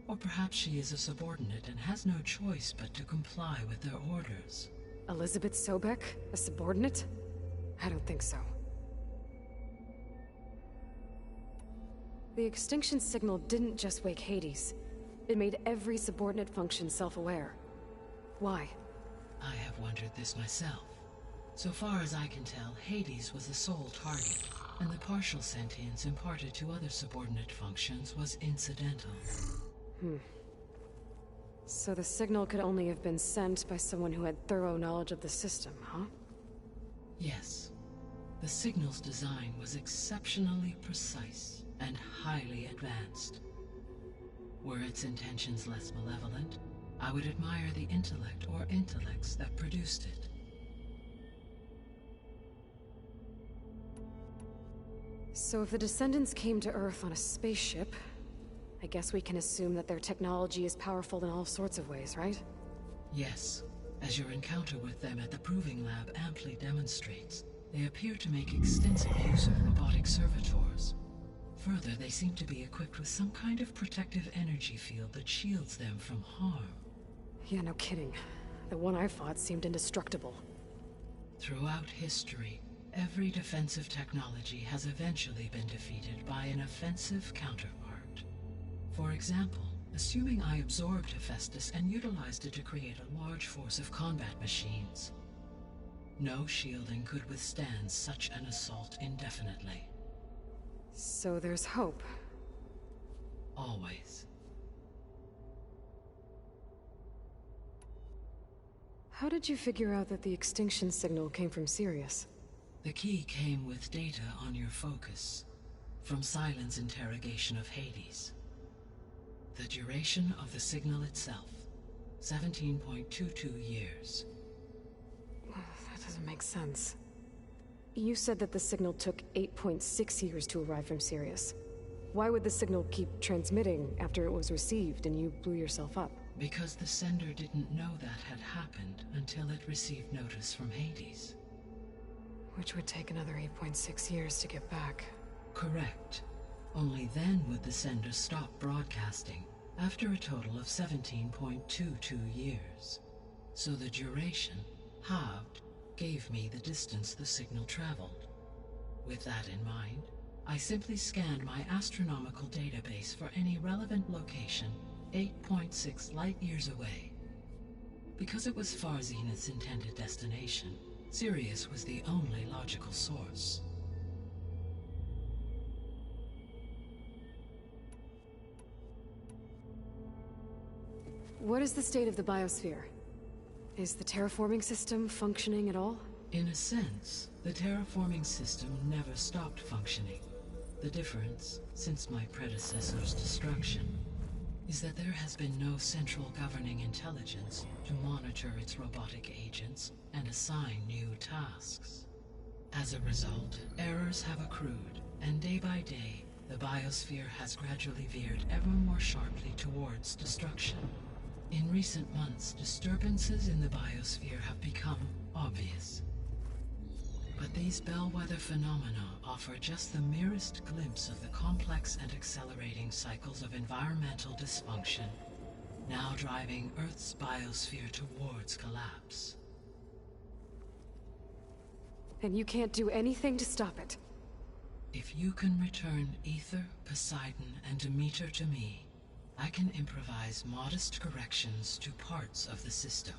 Or perhaps she is a subordinate and has no choice but to comply with their orders. Elizabeth Sobek? A subordinate? I don't think so. The extinction signal didn't just wake Hades. It made every subordinate function self-aware. Why? I have wondered this myself. So far as I can tell, Hades was the sole target. and the partial sentience imparted to other subordinate functions was incidental. So the signal could only have been sent by someone who had thorough knowledge of the system, huh? Yes. The signal's design was exceptionally precise and highly advanced. Were its intentions less malevolent, I would admire the intellect or intellects that produced it. So if the descendants came to Earth on a spaceship, I guess we can assume that their technology is powerful in all sorts of ways, right? Yes. As your encounter with them at the Proving Lab amply demonstrates, they appear to make extensive use of robotic servitors. Further, they seem to be equipped with some kind of protective energy field that shields them from harm. Yeah, no kidding. The one I fought seemed indestructible. Throughout history, every defensive technology has eventually been defeated by an offensive counterpart. For example, assuming I absorbed Hephaestus and utilized it to create a large force of combat machines. No shielding could withstand such an assault indefinitely. So there's hope. Always. How did you figure out that the extinction signal came from Sirius? The key came with data on your focus, from Silent's interrogation of Hades. The duration of the signal itself, 17.22 years. That doesn't make sense. You said that the signal took 8.6 years to arrive from Sirius. Why would the signal keep transmitting after it was received and you blew yourself up? Because the sender didn't know that had happened until it received notice from Hades. Which would take another 8.6 years to get back. Correct. Only then would the sender stop broadcasting, after a total of 17.22 years. So the duration, halved, gave me the distance the signal traveled. With that in mind, I simply scanned my astronomical database for any relevant location 8.6 light-years away. Because it was far Zenith's intended destination, Sirius was the only logical source. What is the state of the biosphere? Is the terraforming system functioning at all? In a sense, the terraforming system never stopped functioning. The difference, since my predecessor's destruction, is that there has been no central governing intelligence to monitor its robotic agents and assign new tasks. As a result, errors have accrued, and day by day, the biosphere has gradually veered ever more sharply towards destruction. In recent months, disturbances in the biosphere have become obvious. But these bellwether phenomena offer just the merest glimpse of the complex and accelerating cycles of environmental dysfunction, now driving Earth's biosphere towards collapse. And you can't do anything to stop it? If you can return Ether, Poseidon, and Demeter to me, I can improvise modest corrections to parts of the system.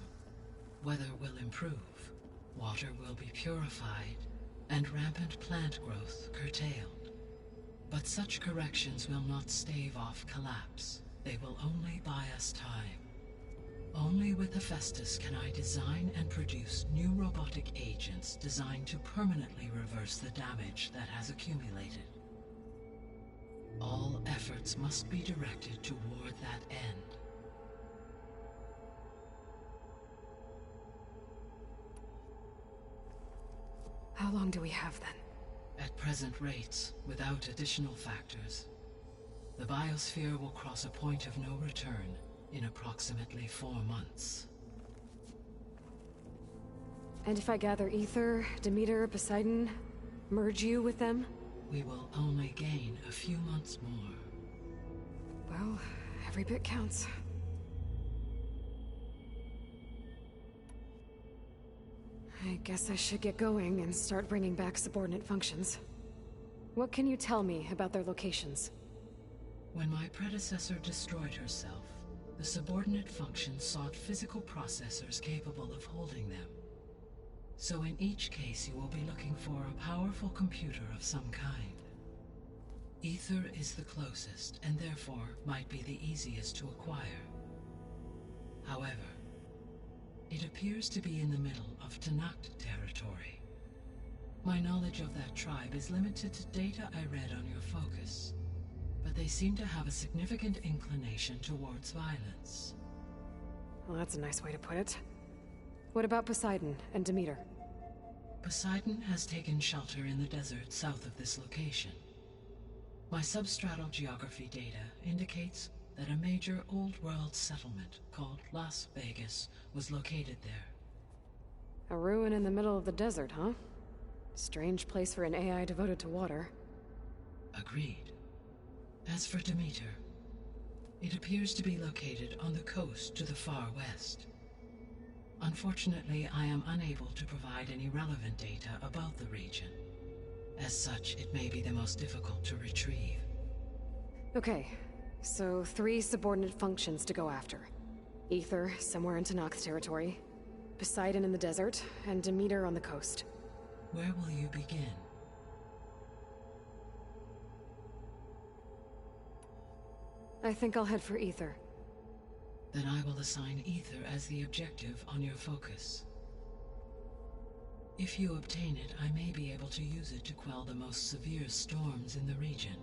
Weather will improve, water will be purified, and rampant plant growth curtailed. But such corrections will not stave off collapse. They will only buy us time. Only with Hephaestus can I design and produce new robotic agents designed to permanently reverse the damage that has accumulated. All efforts must be directed toward that end. How long do we have then? At present rates, without additional factors, the biosphere will cross a point of no return in approximately 4 months. And if I gather Ether, Demeter, Poseidon, merge you with them? We will only gain a few months more. Well, every bit counts. I guess I should get going and start bringing back subordinate functions. What can you tell me about their locations? When my predecessor destroyed herself, the subordinate functions sought physical processors capable of holding them. So in each case, you will be looking for a powerful computer of some kind. Ether is the closest, and therefore might be the easiest to acquire. However, it appears to be in the middle of Tanakh territory. My knowledge of that tribe is limited to data I read on your focus, but they seem to have a significant inclination towards violence. Well, that's a nice way to put it. What about Poseidon and Demeter? Poseidon has taken shelter in the desert south of this location. My substratal geography data indicates that a major old-world settlement called Las Vegas was located there. A ruin in the middle of the desert, huh? Strange place for an AI devoted to water. Agreed. As for Demeter, it appears to be located on the coast to the far west. Unfortunately, I am unable to provide any relevant data about the region. As such, it may be the most difficult to retrieve. Okay, so 3 subordinate functions to go after. Ether, somewhere in Tanakh territory, Poseidon in the desert, and Demeter on the coast. Where will you begin? I think I'll head for Ether. Then I will assign Ether as the objective on your focus. If you obtain it, I may be able to use it to quell the most severe storms in the region.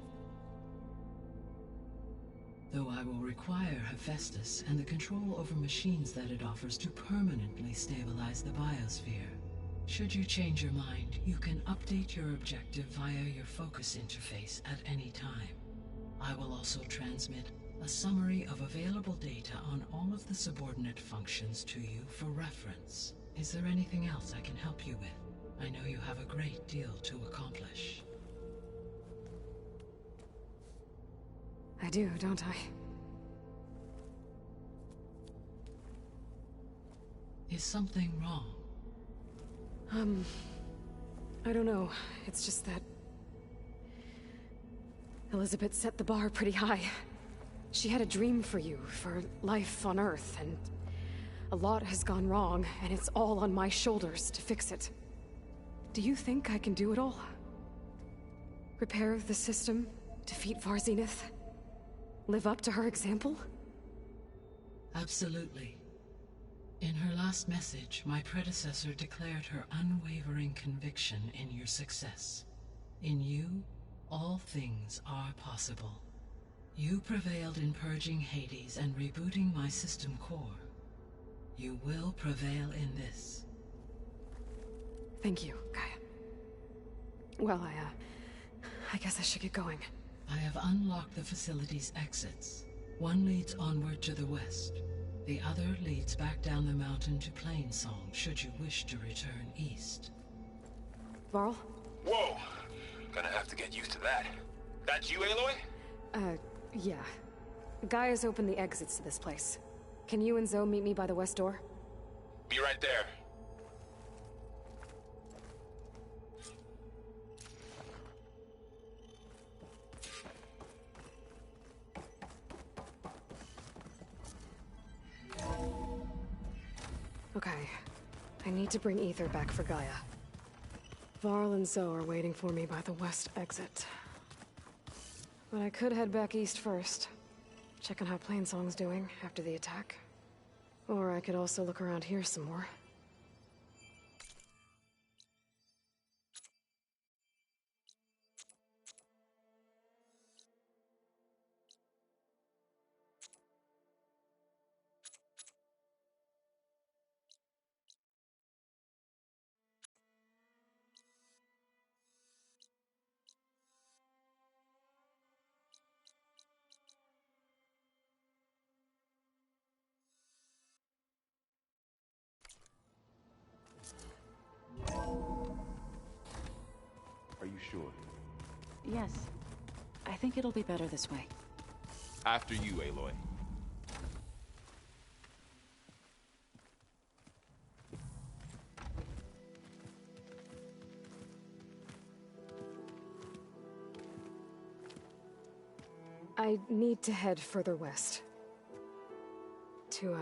Though I will require Hephaestus and the control over machines that it offers to permanently stabilize the biosphere. Should you change your mind, you can update your objective via your focus interface at any time. I will also transmit a summary of available data on all of the subordinate functions to you for reference. Is there anything else I can help you with? I know you have a great deal to accomplish. I do, don't I? Is something wrong? I don't know. It's just that Elizabeth set the bar pretty high. She had a dream for you, for life on Earth, and a lot has gone wrong, and it's all on my shoulders to fix it. Do you think I can do it all? Repair the system, defeat Varzinith, live up to her example? Absolutely. In her last message, my predecessor declared her unwavering conviction in your success. In you, all things are possible. You prevailed in purging Hades and rebooting my system core. You will prevail in this. Thank you, Gaia. Well, I guess I should get going. I have unlocked the facility's exits. One leads onward to the west. The other leads back down the mountain to Plainsong, should you wish to return east. Varl? Whoa! Gonna have to get used to that. That's you, Aloy? Yeah. Gaia's opened the exits to this place. Can you and Zoe meet me by the west door? Be right there. Okay. I need to bring Ether back for Gaia. Varl and Zoe are waiting for me by the west exit. But I could head back east first. Check on how Plainsong's doing after the attack. Or I could also look around here some more. Are you sure? Yes. I think it'll be better this way. After you, Aloy. I need to head further west. To,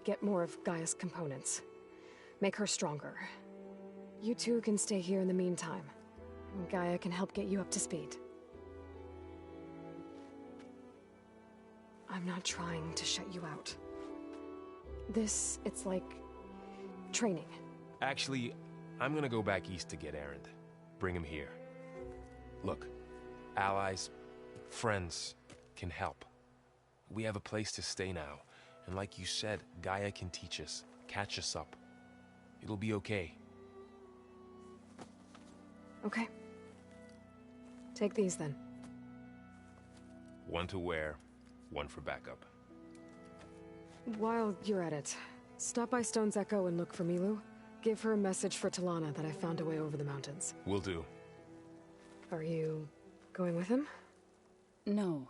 get more of Gaia's components. Make her stronger. You two can stay here in the meantime. Gaia can help get you up to speed. I'm not trying to shut you out. It's like... training. Actually, I'm gonna go back east to get Erend. Bring him here. Look, allies, friends can help. We have a place to stay now, and like you said, Gaia can teach us, catch us up. It'll be okay. Okay. Take these then. One to wear, one for backup. While you're at it, stop by Stone's Echo and look for Milu. Give her a message for Talana that I found a way over the mountains. Will do. Are you going with him? No.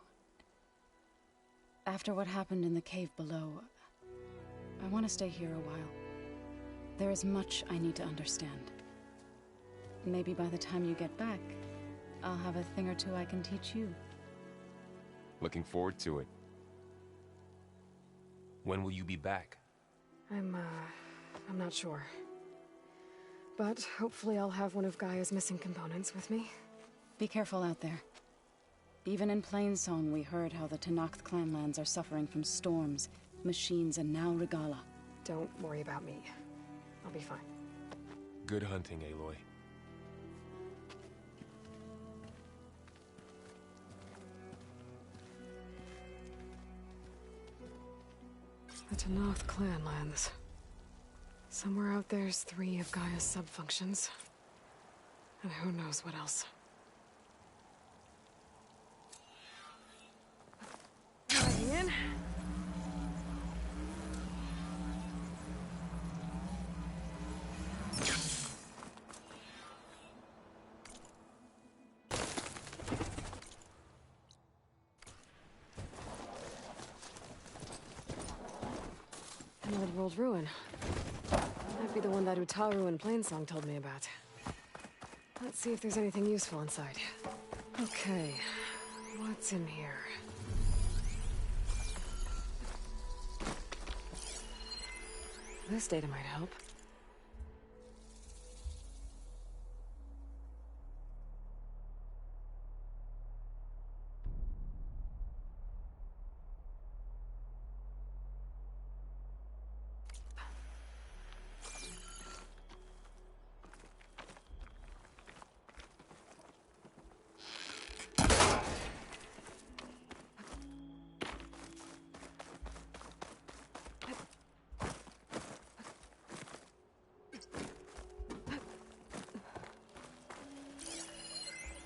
After what happened in the cave below, I want to stay here a while. There is much I need to understand. Maybe by the time you get back, I'll have a thing or two I can teach you. Looking forward to it. When will you be back? I'm not sure. But hopefully I'll have one of Gaia's missing components with me. Be careful out there. Even in Plainsong, we heard how the Tenakth clanlands are suffering from storms, machines, and now Regala. Don't worry about me. I'll be fine. Good hunting, Aloy. The Tenakth clanlands. Somewhere out there's 3 of Gaia's sub-functions. And who knows what else. Diving in. An old world ruin. Might be the one that Utaru and Plainsong told me about. Let's see if there's anything useful inside. Okay, what's in here? This data might help.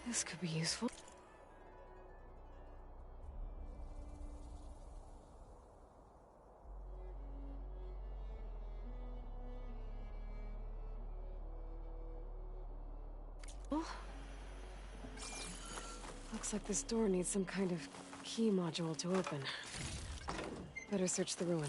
This could be useful. Looks like this door needs some kind of key module to open. Better search the ruin.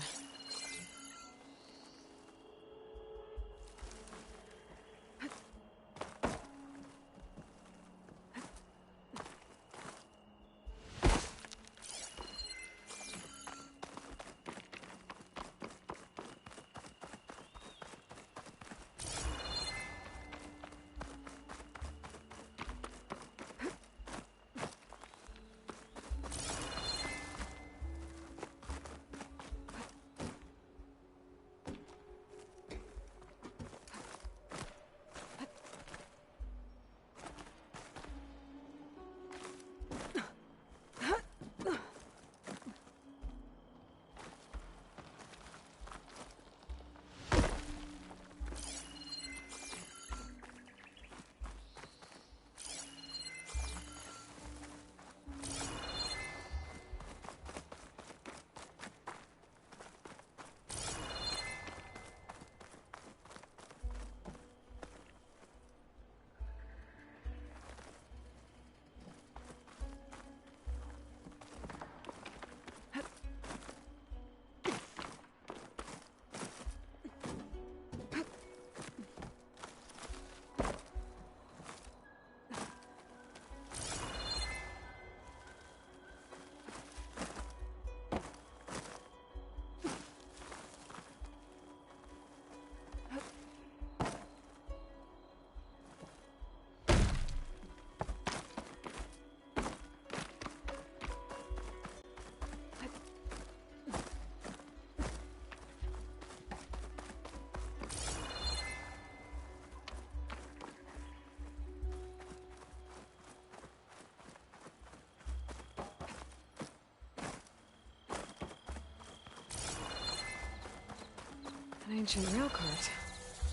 An ancient rail cart.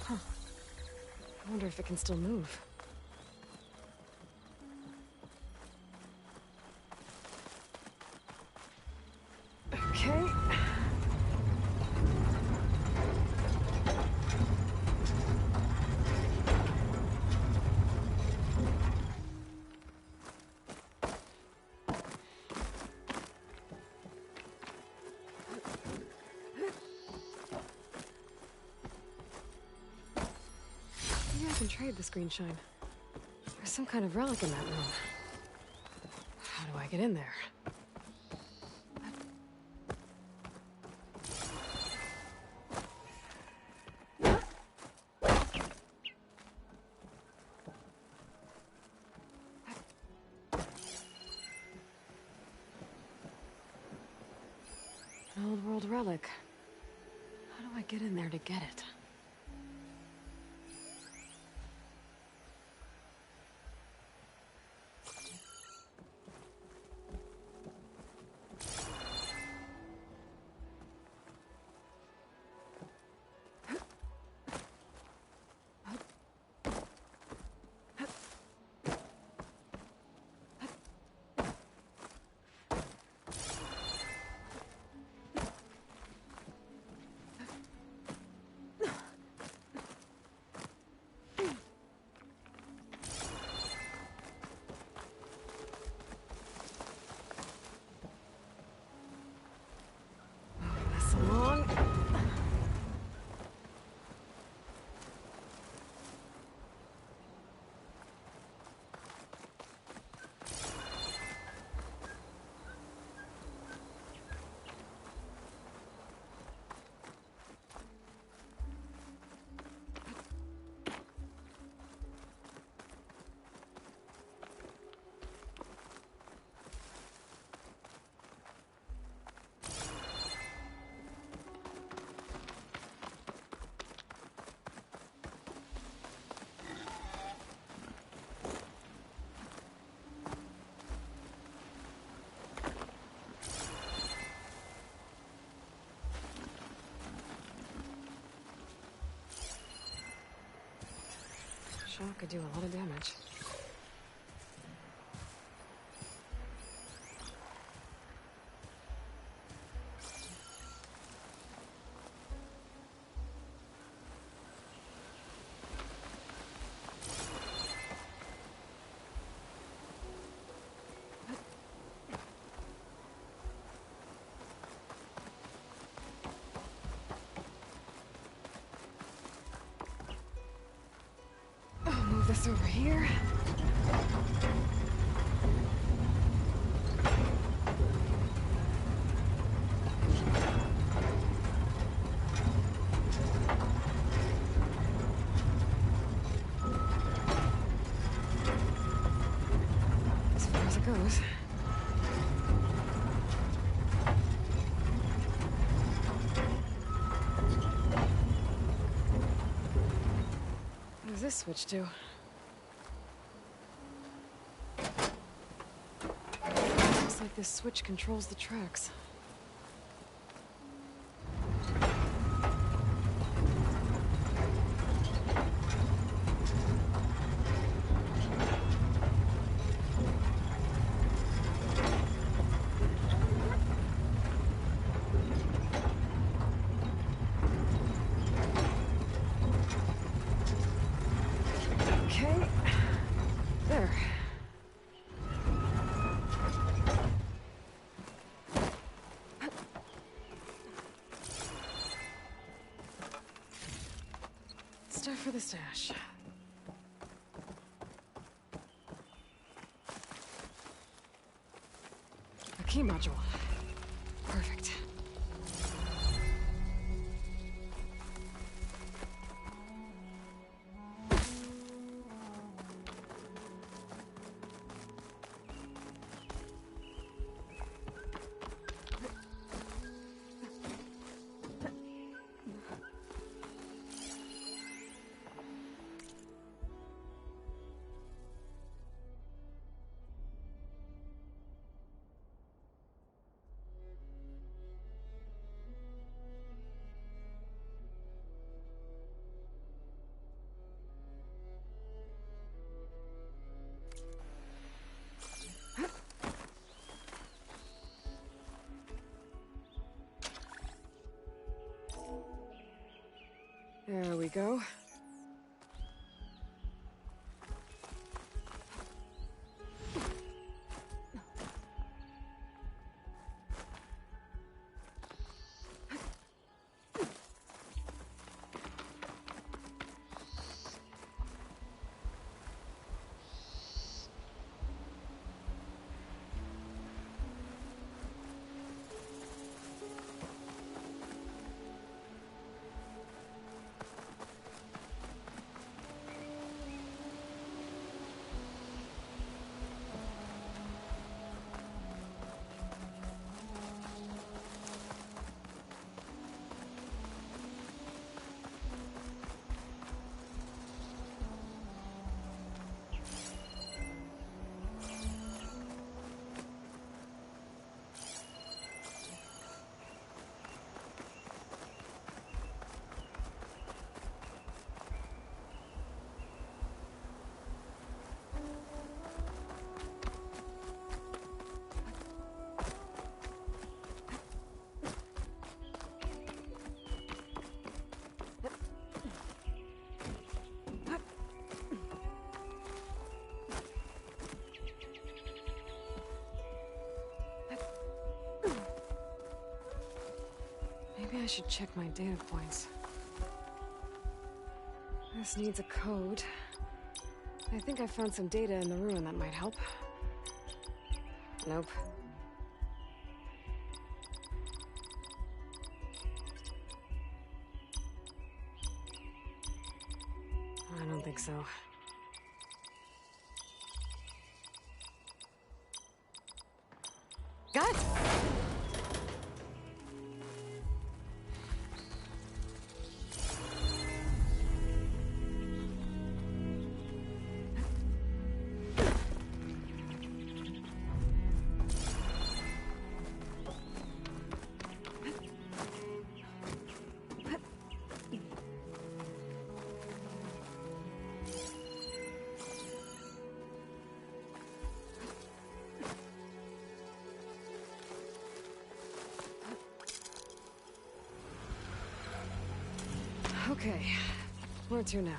Huh. I wonder if it can still move. Okay. Maybe I can trade this green shine. There's some kind of relic in that room. How do I get in there? An old world relic. How do I get in there to get it? This along. Shock could do a lot of damage. Move this over here. As far as it goes. What does this switch do? Looks like this switch controls the tracks. Okay. There. Stuff for the stash. A key module. Perfect. There we go. Maybe I should check my data points. This needs a code. I think I found some data in the ruin that might help. Nope. I don't think so. Got it! Okay, where to now?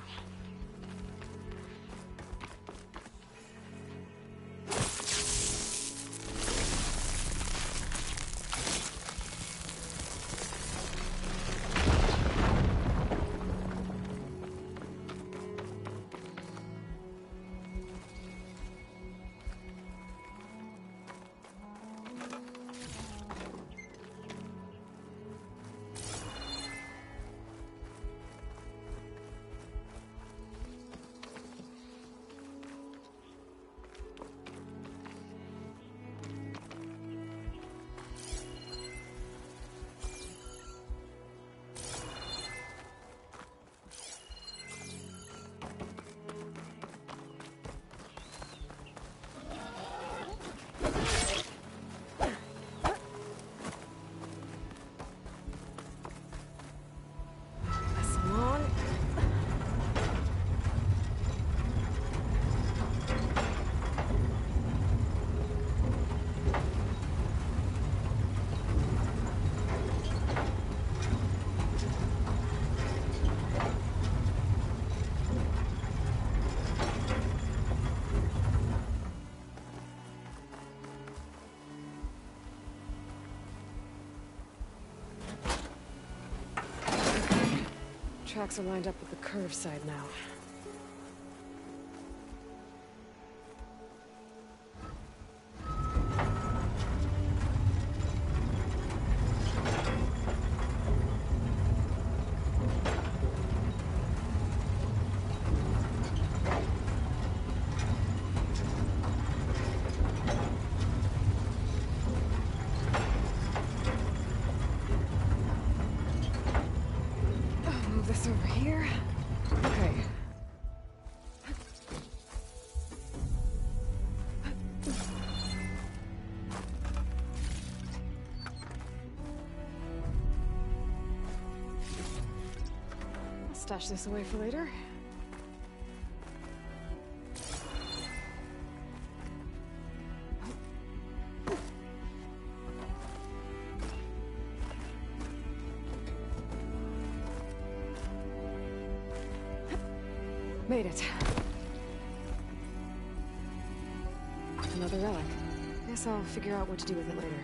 Tracks are lined up with the curve side now. This over here. Okay. I'll stash this away for later. Made it. Another relic. Guess I'll figure out what to do with it later.